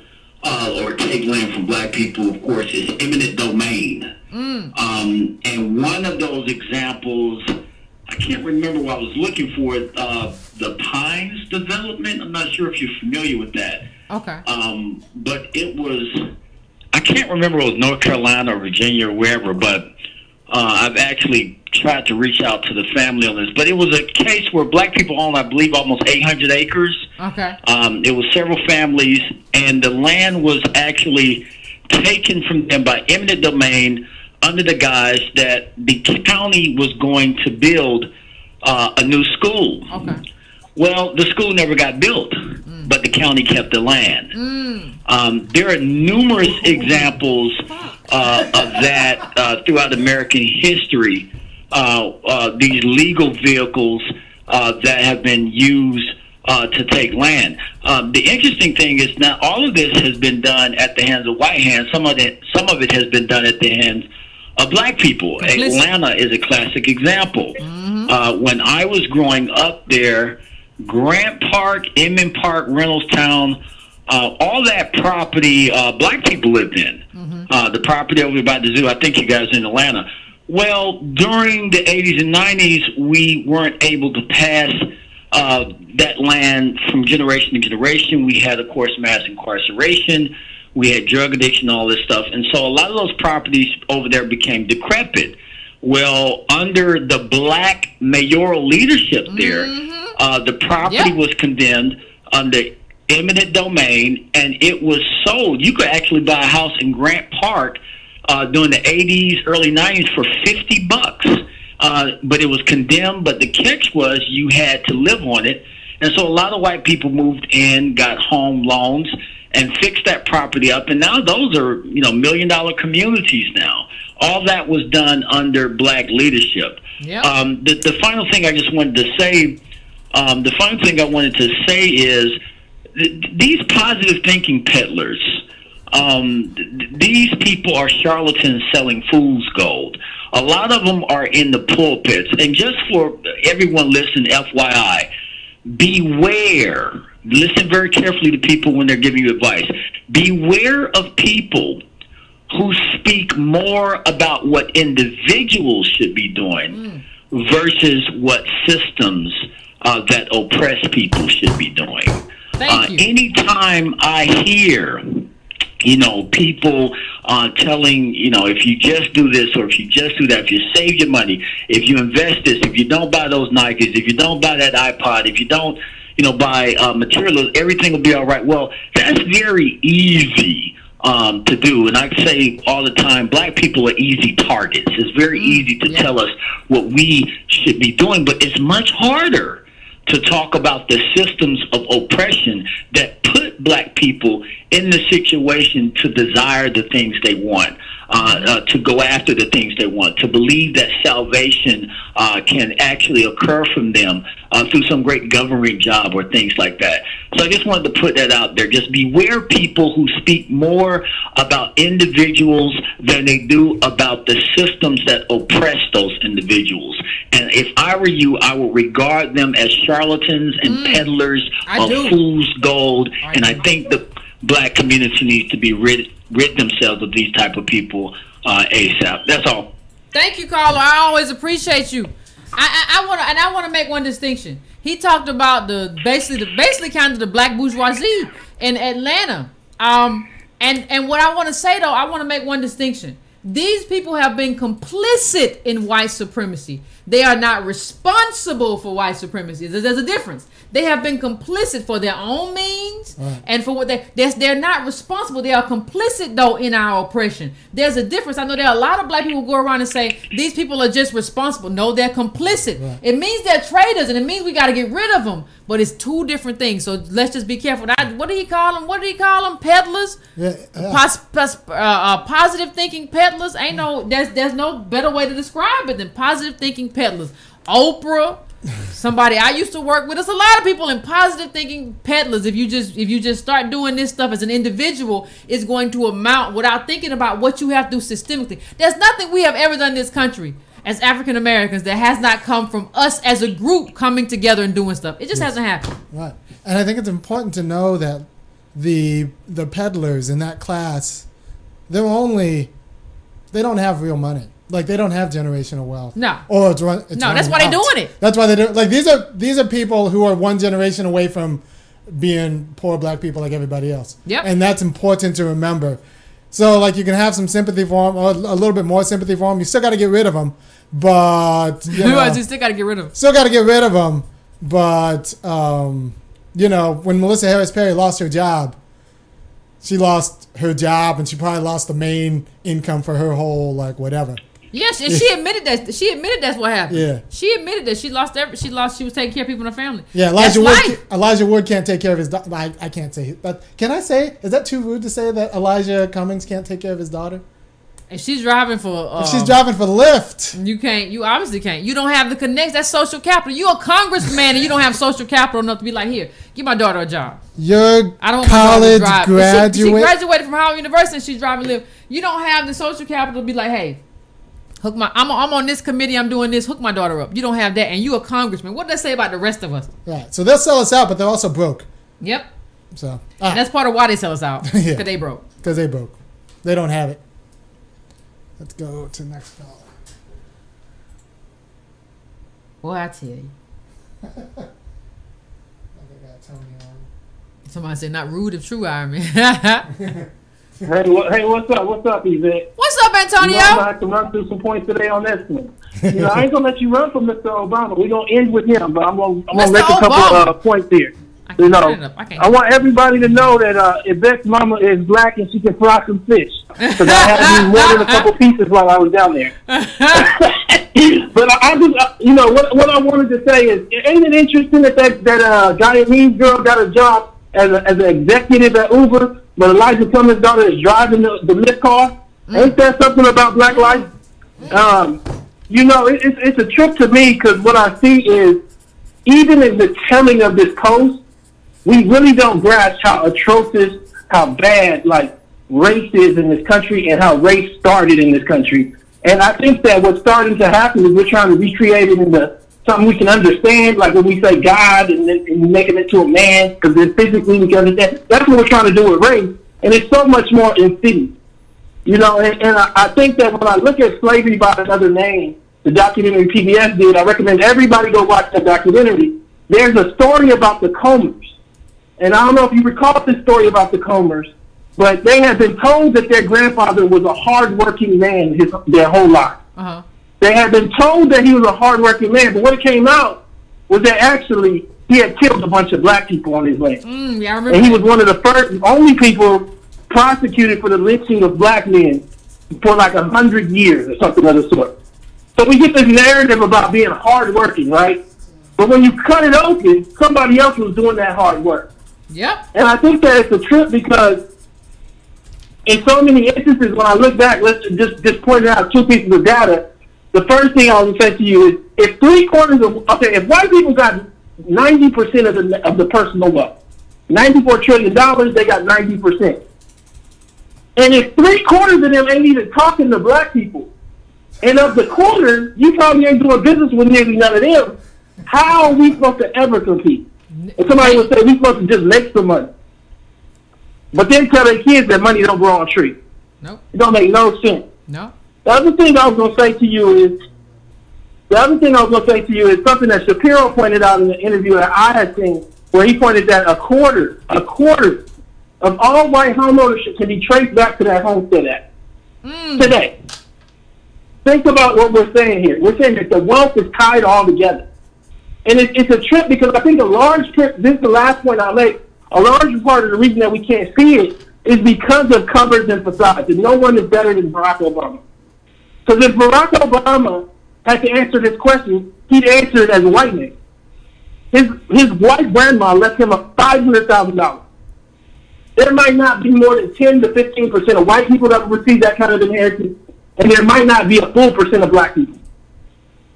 or take land from black people, of course, is eminent domain. And one of those examples, I can't remember what I was looking for, the Pines development. I'm not sure if you're familiar with that. Okay. But it was, I can't remember if it was North Carolina or Virginia or wherever, but I've actually tried to reach out to the family on this. But it was a case where black people owned, I believe, almost 800 acres. Okay. It was several families, and the land was actually taken from them by eminent domain under the guise that the county was going to build a new school. Okay. Well, the school never got built, but the county kept the land. There are numerous examples of that throughout American history, these legal vehicles that have been used to take land. The interesting thing is now all of this has been done at the hands of white hands. Some of it has been done at the hands of black people. Atlanta is a classic example. When I was growing up there, Grant Park, Inman Park, Reynoldstown, all that property black people lived in. The property over by the zoo, I think you guys are in Atlanta. Well, during the 80s and 90s, we weren't able to pass that land from generation to generation. We had, of course, mass incarceration. We had drug addiction, all this stuff. And so a lot of those properties over there became decrepit. Well, under the black mayoral leadership there, the property was condemned under eminent domain, and it was sold. You could actually buy a house in Grant Park during the 80s, early 90s for $50. But it was condemned, but the catch was you had to live on it. And so a lot of white people moved in, got home loans, and fixed that property up. And now those are, million-dollar communities now. All that was done under black leadership. Yep. The final thing I just wanted to say, is these positive thinking peddlers, these people are charlatans selling fool's gold. A lot of them are in the pulpits. And just for everyone listening, FYI, beware. Listen very carefully to people when they're giving you advice. Beware of people who speak more about what individuals should be doing versus what systems that oppress people should be doing. Anytime I hear, people telling, if you just do this or if you just do that, if you save your money, if you invest this, if you don't buy those Nikes, if you don't buy that iPod, if you don't, buy materials, everything will be all right. Well, that's very easy to do. And I say all the time, black people are easy targets. It's very easy to tell us what we should be doing, but it's much harder to talk about the systems of oppression that put black people in the situation to desire the things they want, to go after the things they want, to believe that salvation can actually occur from them through some great governing job or things like that. So I just wanted to put that out there. Just beware people who speak more about individuals than they do about the systems that oppress those individuals. And if I were you, I would regard them as charlatans and peddlers of fool's gold. And I think the black community needs to be rid themselves of these type of people ASAP. That's all. Thank you, Carlo. I always appreciate you. I want to make one distinction. He talked about basically kind of the black bourgeoisie in Atlanta. And what I want to say though, I want to make one distinction. These people have been complicit in white supremacy. They are not responsible for white supremacy. There's a difference. They have been complicit for their own means and for what they're not responsible. They are complicit though in our oppression. There's a difference. I know there are a lot of black people who go around and say these people are just responsible. No, they're complicit. It means they're traitors, and it means we got to get rid of them. But it's two different things. So let's just be careful. What did he call them? What did he call them? Peddlers? Positive thinking peddlers. Ain't no. There's no better way to describe it than positive thinking peddlers. Oprah. Somebody I used to work with. There's a lot of people in positive thinking peddlers. If you just start doing this stuff as an individual, it's going to amount without thinking about what you have to do systemically. There's nothing we have ever done in this country as African Americans that has not come from us as a group coming together and doing stuff. It just hasn't happened. Right. And I think it's important to know that the peddlers in that class, they don't have real money. Like, they don't have generational wealth. No. Or it's that's why they're doing it. That's why they do it. Like, these are people who are one generation away from being poor black people like everybody else. Yep. And that's important to remember. So, like, you can have some sympathy for them, or a little bit more sympathy for them. You still got to get rid of them, but you still got to get rid of them. Still got to get rid of them, but when Melissa Harris Perry lost her job, she lost her job, and she probably lost the main income for her whole whatever. Yes, and she admitted that. She admitted that's what happened. Yeah, she admitted that she was taking care of people in her family. Yeah, Elijah Wood can't take care of his daughter. I can't say that. Can I say? Is that too rude to say that Elijah Cummings can't take care of his daughter? If she's driving for Lyft, you can't. You obviously can't. You don't have the connects. That's social capital. You're a congressman and you don't have social capital enough to be like, here, give my daughter a job. You're college graduate. She graduated from Howard University and she's driving Lyft. You don't have the social capital to be like, hey, I'm on this committee, I'm doing this, hook my daughter up. You don't have that, and you a congressman. What does that say about the rest of us? Right. So they'll sell us out, but they're also broke. Yep. So and that's part of why they sell us out. Because they broke. Because they broke. They don't have it. Let's go to the next call. Boy, I tell you. I think I got Tony on. Somebody said, not rude if true, Iron Man. Hey, what's up? What's up, Yvette? What's up, Antonio? I'm gonna have to run through some points today on this one. I ain't gonna let you run from Mr. Obama. We're gonna end with him, but I'm gonna make a couple of points here. I want everybody to know that Yvette's mama is black and she can fry some fish. Because I had to eat more than a couple pieces while I was down there. But I just, what I wanted to say is, ain't it interesting that Guyanese girl got a job as an executive at Uber? But Elijah Cummings' daughter is driving the Lyft car. Ain't that something about black life? It's a trip to me because what I see is, even in the telling of this post, we really don't grasp how atrocious, how bad, race is in this country and how race started in this country. And I think that what's starting to happen is we're trying to recreate it into something we can understand, like when we say God and making it to a man, because then physically we can understand. That's what we're trying to do with race, and it's so much more insidious. And I think that when I look at Slavery by Another Name, the documentary PBS did, I recommend everybody go watch that documentary. There's a story about the Comers, and I don't know if you recall this story about the Comers, but they had been told that their grandfather was a hard-working man their whole life. They had been told that he was a hard-working man, but what it came out was that actually he had killed a bunch of black people on his land. Yeah, I remember. And he was one of the only people prosecuted for the lynching of black men for like 100 years or something of the sort. So we get this narrative about being hardworking, right? But when you cut it open, somebody else was doing that hard work. Yep. And I think that it's a trip because in so many instances, when I look back, let's just point out 2 pieces of data. The first thing I would say to you is, if 3/4 of, if white people got 90% of the personal wealth, $94 trillion, they got 90%. And if 3/4 of them ain't even talking to black people, and of the quarter, you probably ain't doing business with nearly none of them, how are we supposed to ever compete? And somebody would say, we're supposed to just make some money. But then tell their kids that money don't grow on trees. Nope. It don't make no sense. No. The other thing I was going to say to you is something that Shapiro pointed out in the interview that I had seen, where he pointed that a quarter of all white home ownership can be traced back to that Homestead Act. Today. Think about what we're saying here. We're saying that the wealth is tied all together. And it's a trip because I think a large trip, this is the last point I'll make, a large part of the reason that we can't see it is because of covers and facades. And no one is better than Barack Obama. Because if Barack Obama had to answer this question, he'd answer it as a white man. His white grandma left him $500,000. There might not be more than 10 to 15% of white people that will receive that kind of inheritance, and there might not be a full percent of black people.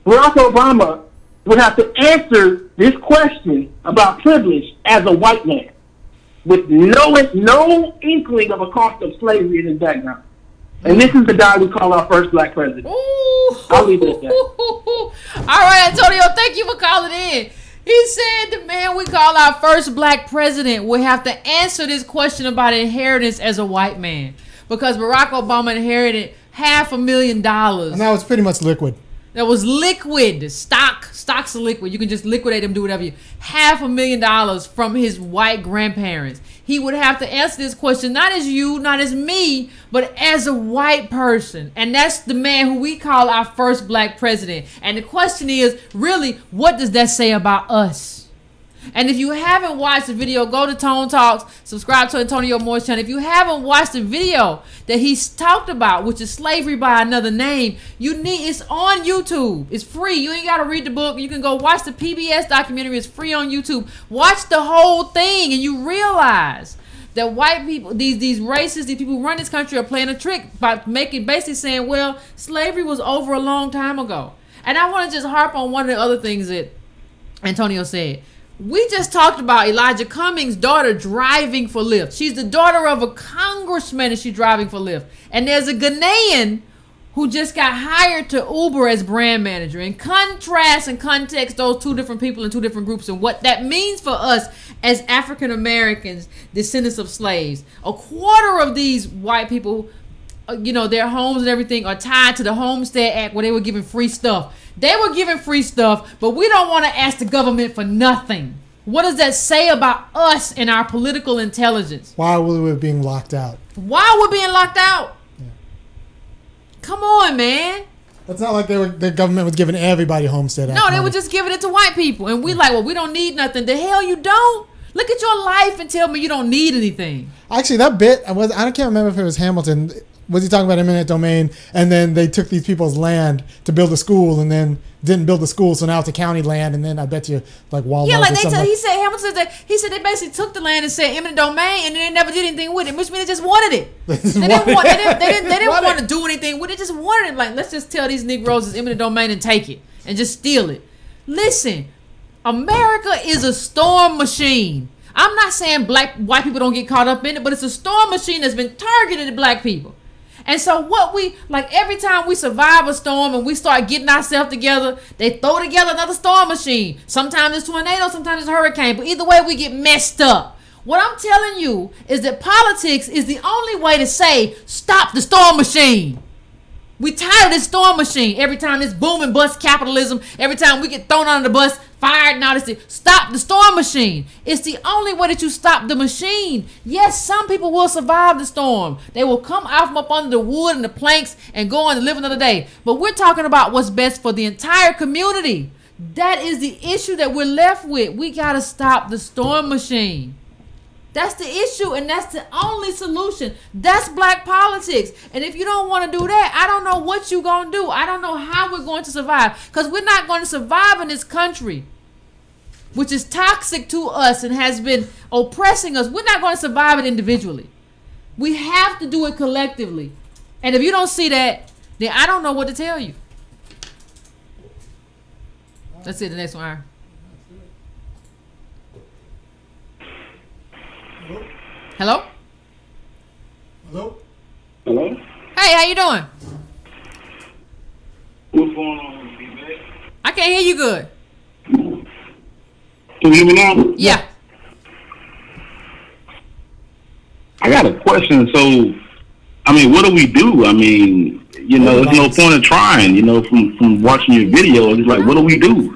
Barack Obama would have to answer this question about privilege as a white man with no inkling of a cost of slavery in his background. And this is the guy we call our first black president. Ooh. I'll leave it at that. All right, Antonio, thank you for calling in. He said the man we call our first black president will have to answer this question about inheritance as a white man. Because Barack Obama inherited $500,000. And that was pretty much liquid. That was liquid. Stocks are liquid. You can just liquidate them, do whatever you. $500,000 from his white grandparents. He would have to answer this question, not as you, not as me, but as a white person. And that's the man who we call our first black president. And the question is, really, what does that say about us? And if you haven't watched the video, go to Tone Talks, subscribe to Antonio Moore's channel. If you haven't watched the video that he's talked about, which is Slavery by Another Name, it's on YouTube. It's free. You ain't got to read the book. You can go watch the PBS documentary. It's free on YouTube. Watch the whole thing and you realize that white people, these racists, these people who run this country are playing a trick by basically saying, well, slavery was over a long time ago. And I want to just harp on one of the other things that Antonio said. We just talked about Elijah Cummings' daughter driving for Lyft. She's the daughter of a congressman and she's driving for Lyft. And there's a Ghanaian who just got hired to Uber as brand manager. And contrast and context those two different people in two different groups and what that means for us as African Americans, descendants of slaves. A quarter of these white people, their homes and everything are tied to the Homestead Act where they were given free stuff. They were given free stuff, but we don't want to ask the government for nothing. What does that say about us and our political intelligence? Why were we being locked out? Why we're being locked out? Yeah. Come on, man. It's not like the government was giving everybody Homestead Act. No, they were just giving it to white people. And we we don't need nothing. The hell you don't? Look at your life and tell me you don't need anything. Actually, that bit, I can't remember if it was Hamilton. Was he talking about eminent domain? And then they took these people's land to build a school, and then didn't build the school, so now it's a county land. And then I bet you, like Walmart. Yeah, like he said Hamilton said they basically took the land and said eminent domain, and then they never did anything with it, which means they just wanted it. They didn't want to do anything with it. They just wanted it. Like, let's just tell these Negroes it's eminent domain and take it and just steal it. Listen, America is a storm machine. I'm not saying white people don't get caught up in it, but it's a storm machine that's been targeted at black people. And so every time we survive a storm and we start getting ourselves together, they throw together another storm machine. Sometimes it's tornado, sometimes it's hurricane, but either way we get messed up. What I'm telling you is that politics is the only way to say, stop the storm machine. We tired of this storm machine. Every time this boom and bust capitalism, every time we get thrown under the bus, fired and all this, stop the storm machine. It's the only way that you stop the machine. Yes, some people will survive the storm. They will come out from up under the wood and the planks and go on to live another day. But we're talking about what's best for the entire community. That is the issue that we're left with. We got to stop the storm machine. That's the issue, and that's the only solution. That's black politics. And if you don't want to do that, I don't know what you're going to do. I don't know how we're going to survive, because we're not going to survive in this country, which is toxic to us and has been oppressing us. We're not going to survive it individually. We have to do it collectively. And if you don't see that, then I don't know what to tell you. Let's see the next one. Hello? Hello? Hello? Hey, how you doing? What's going on with Yvette? I can't hear you good. Can you hear me now? Yeah. I got a question. So, I mean, what do we do? I mean, you know, there's no point in trying, you know, from watching your videos. It's like, what do we do?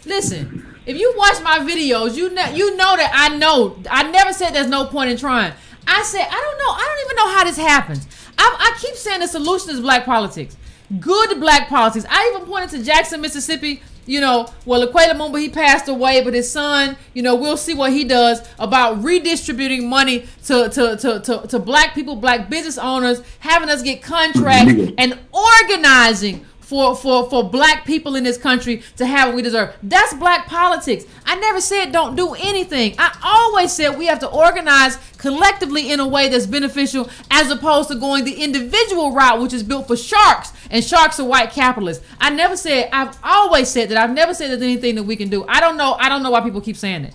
Listen, if you watch my videos, you know that I know. I never said there's no point in trying. I said, I don't know. I don't even know how this happens. I keep saying the solution is black politics. Good black politics. I even pointed to Jackson, Mississippi. You know, well, Laquela Mumba, he passed away, but his son, you know, we'll see what he does about redistributing money to black people, black business owners, having us get contracts and organizing for black people in this country to have what we deserve. That's black politics. I never said don't do anything. I always said we have to organize collectively in a way that's beneficial, as opposed to going the individual route, which is built for sharks, and sharks are white capitalists. I've always said that. I've never said there's anything that we can do. I don't know why people keep saying it.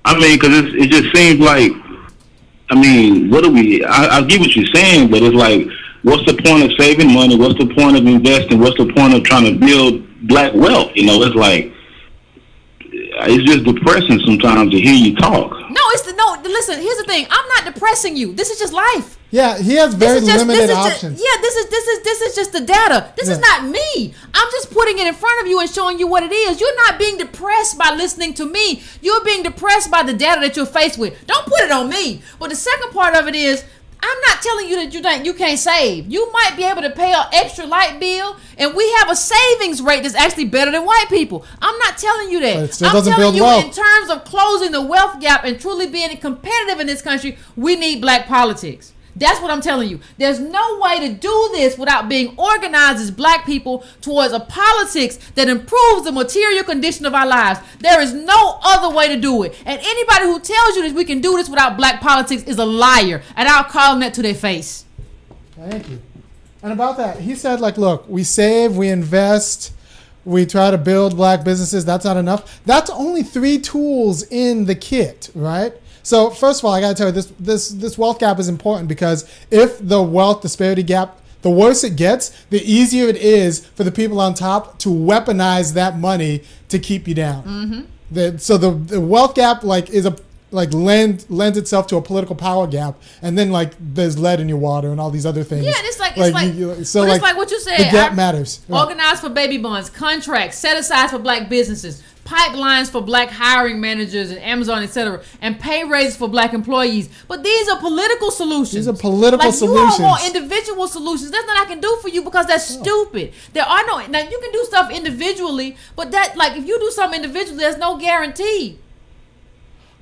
I mean, because it just seems like, I mean, what do we, I get what you're saying, but it's like, what's the point of saving money? What's the point of investing? What's the point of trying to build black wealth? You know, it's like, it's just depressing sometimes to hear you talk. No, listen, here's the thing. I'm not depressing you. This is just life. Yeah, he has very limited options. This is just the data. This is not me. I'm just putting it in front of you and showing you what it is. You're not being depressed by listening to me. You're being depressed by the data that you're faced with. Don't put it on me. But the second part of it is, I'm not telling you that you can't save. You might be able to pay an extra light bill, and we have a savings rate that's actually better than white people. I'm not telling you that. But it still I'm doesn't telling build you wealth. in terms of closing the wealth gap and truly being competitive in this country, we need black politics. That's what I'm telling you. There's no way to do this without being organized as black people towards a politics that improves the material condition of our lives. There is no other way to do it. And anybody who tells you that we can do this without black politics is a liar. And I'll call them that to their face. Thank you. And about that, he said, like, look, we save, we invest, we try to build black businesses. That's not enough. That's only 3 tools in the kit, right? So first of all, I got to tell you, this wealth gap is important, because if the wealth disparity gap, the worse it gets, the easier it is for the people on top to weaponize that money to keep you down. Mm-hmm. So the wealth gap lends itself to a political power gap, and then like there's lead in your water and all these other things. Yeah, and it's like what you said. The gap matters. Organize for baby bonds, contracts, set aside for black businesses, pipelines for black hiring managers and Amazon, etc., and pay raises for black employees. But these are political solutions. These are political solutions. You all want individual solutions. There's nothing I can do for you, because that's stupid. There are no. Now you can do stuff individually, but that, like, if you do something individually, there's no guarantee.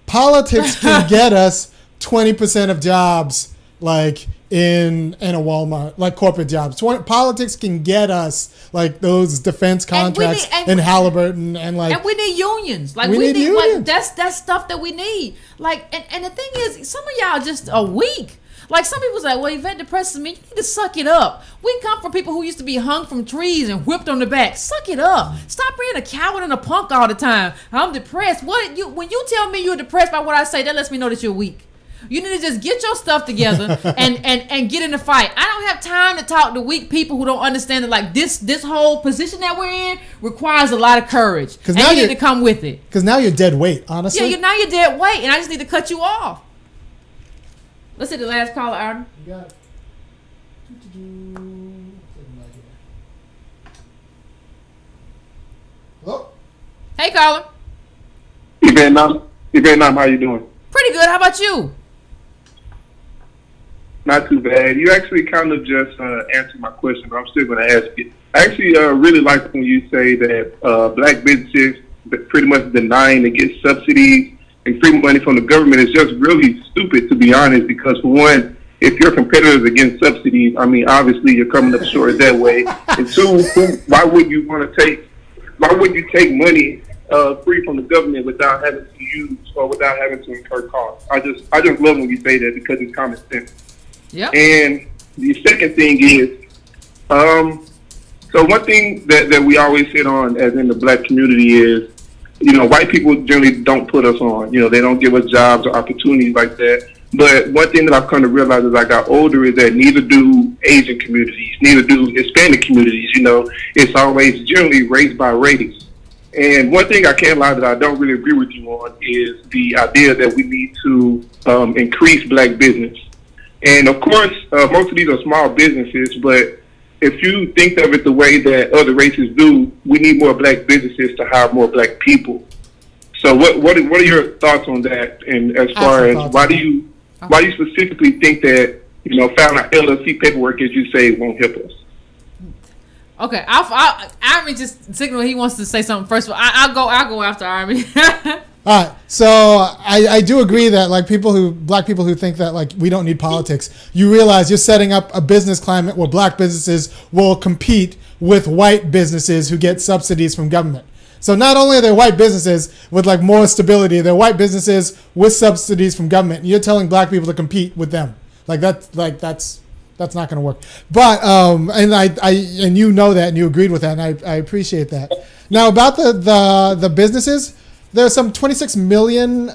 Politics can get us 20% of jobs, like in a Walmart, like corporate jobs. Politics can get us like those defense contracts in Halliburton, and we need unions. Like we need unions. Like, that's stuff that we need. Like, and the thing is, some of y'all just are weak. Like, some people say, well, Yvette depresses me. You need to suck it up. We come from people who used to be hung from trees and whipped on the back. Suck it up. Stop being a coward and a punk all the time. I'm depressed. When you tell me you're depressed by what I say, that lets me know that you're weak. You need to just get your stuff together and get in the fight. I don't have time to talk to weak people who don't understand that, like, this whole position that we're in requires a lot of courage. And you need to come with it. Because now you're dead weight, honestly. Yeah, now you're dead weight, and I just need to cut you off. Let's hit the last caller, Arden. You got it. Hello? Hey, caller. Yvette, how you doing? Pretty good. How about you? Not too bad. You actually kind of just answered my question, but I'm still going to ask it. I actually really like when you say that black businesses pretty much denying to get subsidies and free money from the government is just really stupid, to be honest, because for one, if your competitors against subsidies, I mean, obviously you're coming up short that way. And two, why would you take money free from the government without having to use or without having to incur costs? I just love when you say that because it's common sense. Yeah. And the second thing is, so one thing that we always hit on as in the black community is, you know, white people generally don't put us on. You know, they don't give us jobs or opportunities like that. But one thing that I've come to realize as I got older is that neither do Asian communities, neither do Hispanic communities. You know, it's always generally race by race. And one thing I can't lie that I don't really agree with you on is the idea that we need to increase black business. And of course, most of these are small businesses, but if you think of it the way that other races do, we need more black businesses to hire more black people. So what are your thoughts on that? And as far as why do you specifically think that, you know, filing out LLC paperwork, as you say, won't help us? Okay, Army just signaled he wants to say something first. But I'll go after Army. All right, so I do agree that like black people who think that like we don't need politics, you realize you're setting up a business climate where black businesses will compete with white businesses who get subsidies from government. So not only are there white businesses with like more stability, they're white businesses with subsidies from government. You're telling black people to compete with them. That's not going to work. But and you know that and you agreed with that, and I appreciate that. Now about the businesses, there are some 26 million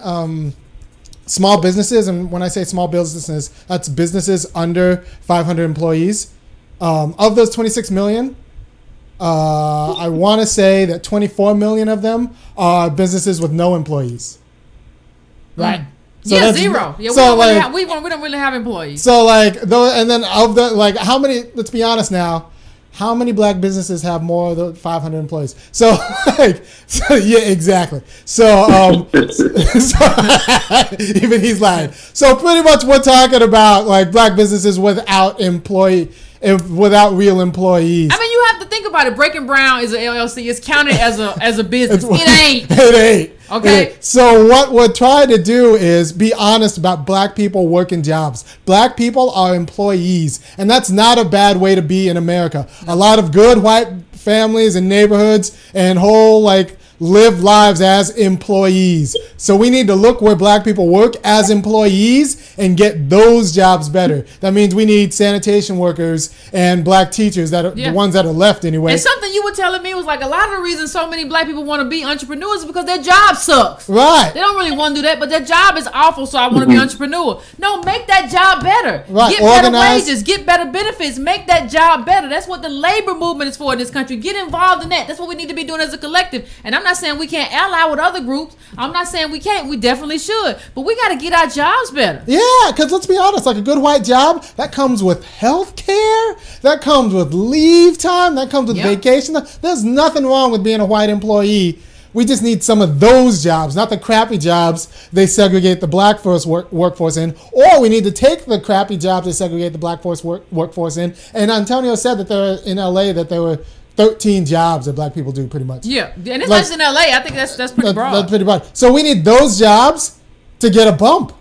small businesses, and when I say small businesses, that's businesses under 500 employees. Of those 26 million, I want to say that 24 million of them are businesses with no employees. Right. So yeah, zero. Yeah, so we don't really have employees. So like, and then of the like, how many? Let's be honest now. How many black businesses have more than 500 employees? So yeah, exactly. So even he's lying. So pretty much we're talking about like black businesses without real employees. I mean, you have to think about it. Breaking Brown is an LLC. It's counted as a business. It ain't. It ain't. Okay. So what we're trying to do is be honest about black people working jobs. Black people are employees, and that's not a bad way to be in America. A lot of good white families and neighborhoods and whole like live lives as employees. So we need to look where black people work as employees and get those jobs better. That means we need sanitation workers and black teachers that are the ones that are left anyway. And something you were telling me was like a lot of the reason so many black people want to be entrepreneurs is because their job sucks. Right. They don't really want to do that, but their job is awful, so I want to be an entrepreneur. No, make that job better. Right. Get better wages, get better benefits, make that job better. That's what the labor movement is for in this country. Get involved in that. That's what we need to be doing as a collective. And I'm not saying we can't ally with other groups. I'm not saying we can't. We definitely should. But we got to get our jobs better. Yeah, because let's be honest, like a good white job, that comes with health care, that comes with leave time, that comes with vacation. There's nothing wrong with being a white employee. We just need some of those jobs, not the crappy jobs they segregate the black workforce in, or we need to take the crappy jobs they segregate the black workforce in. And Antonio said that there in LA that there were 13 jobs that black people do pretty much. Yeah, and it's like, in LA. I think that's pretty broad. That's pretty broad. So we need those jobs to get a bump.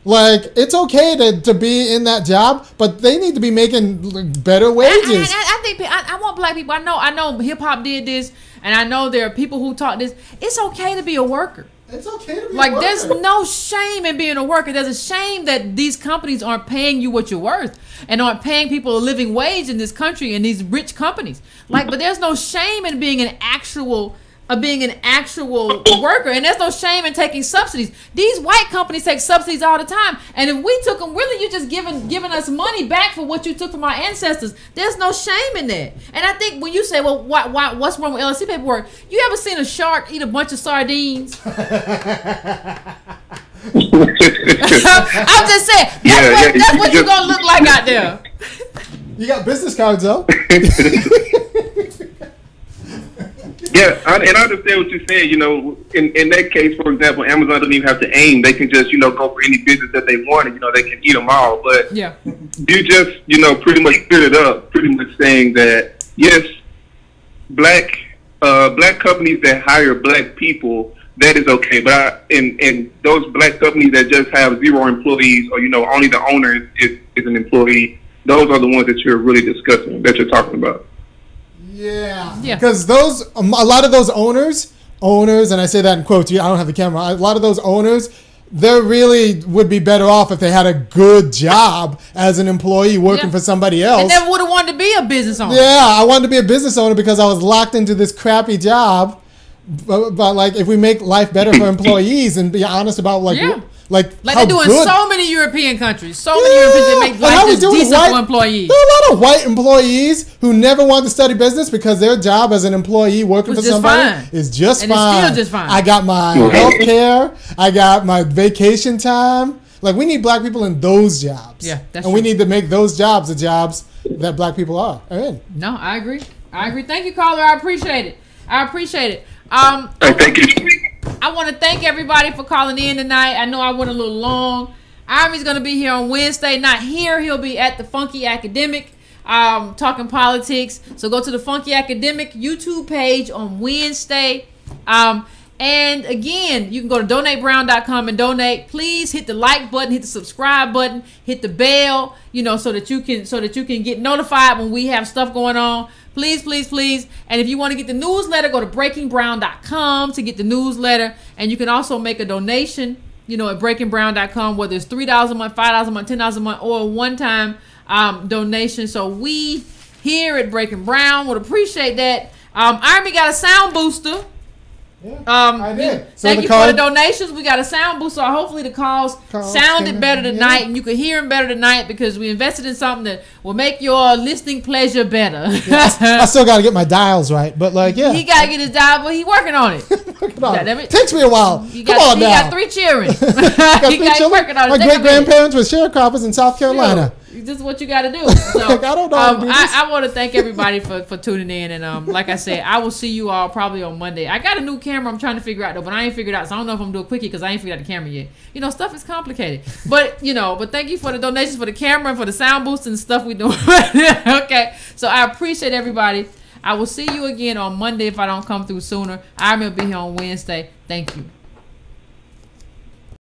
Like, it's okay to be in that job, but they need to be making better wages. I think I want black people. I know hip hop did this, and I know there are people who taught this. It's okay to be a worker. It's okay to be like, a worker. there's no shame in being a worker. There's a shame that these companies aren't paying you what you're worth and aren't paying people a living wage in this country and these rich companies. Like, but there's no shame in being an actual worker, and there's no shame in taking subsidies. These white companies take subsidies all the time, and if we took them, really, you're just giving us money back for what you took from our ancestors. There's no shame in that. And I think when you say, well, what's wrong with LLC paperwork? You ever seen a shark eat a bunch of sardines? I'm just saying, that's what you're gonna look like out there. You got business cards though. Yeah, and I understand what you're saying. You know, in that case, for example, Amazon doesn't even have to aim. They can just, go for any business that they want, and, they can eat them all. But Yeah. you just, pretty much cleared it up, pretty much saying that, yes, black companies that hire black people, that is okay. But in those black companies that just have 0 employees, or, only the owner is an employee, those are the ones that you're really discussing, that you're talking about. Yeah. Yeah. Because a lot of those owners, and I say that in quotes, I don't have the camera, a lot of those owners, they really would be better off if they had a good job as an employee working for somebody else. And never would have wanted to be a business owner. Yeah, I wanted to be a business owner because I was locked into this crappy job. But like, if we make life better for employees and be honest about like Like how they do in good. so many European countries. So many Europeans that make life just decent for employees. There are a lot of white employees who never want to study business because their job as an employee working for somebody is just and fine. It's still just fine. I got my health care. I got my vacation time. Like, we need black people in those jobs. Yeah, that's And true. we need to make those jobs the jobs that black people are in. No, I agree. Thank you, caller. I appreciate it. Thank you. I want to thank everybody for calling in tonight. I know I went a little long. Irvy's going to be here on Wednesday. Not here. He'll be at the Funky Academic talking politics. So go to the Funky Academic YouTube page on Wednesday. And again, you can go to donatebrown.com and donate. Please hit the like button, hit the subscribe button, hit the bell, so that you can get notified when we have stuff going on. Please, please, please. And if you want to get the newsletter, go to breakingbrown.com to get the newsletter. And you can also make a donation, at breakingbrown.com, whether it's $3 a month, $5 a month, $10 a month, or a one-time donation. So we here at Breaking Brown would appreciate that. Irmy got a sound booster. Yeah, I did. So Thank you for the donations. We got a sound booster. So hopefully the calls sounded better tonight, and you could hear them better tonight because we invested in something that will make your listening pleasure better. I still got to get my dials right, but he got to get his dial, but he's working on it. Takes me a while. He got 3 children. He got working on it. My great grandparents were sharecroppers in South Carolina. This is what you got to do. So, I don't know. I want to thank everybody for tuning in, and like I said, I will see you all probably on Monday. I got a new camera I'm trying to figure out though, but I ain't figured out, so I don't know if I'm gonna do a quickie because I ain't figured out the camera yet. Stuff is complicated, but but thank you for the donations for the camera and for the sound boost and stuff we doing. Okay, so I appreciate everybody. I will see you again on Monday if I don't come through sooner. I'm gonna be here on Wednesday. Thank you.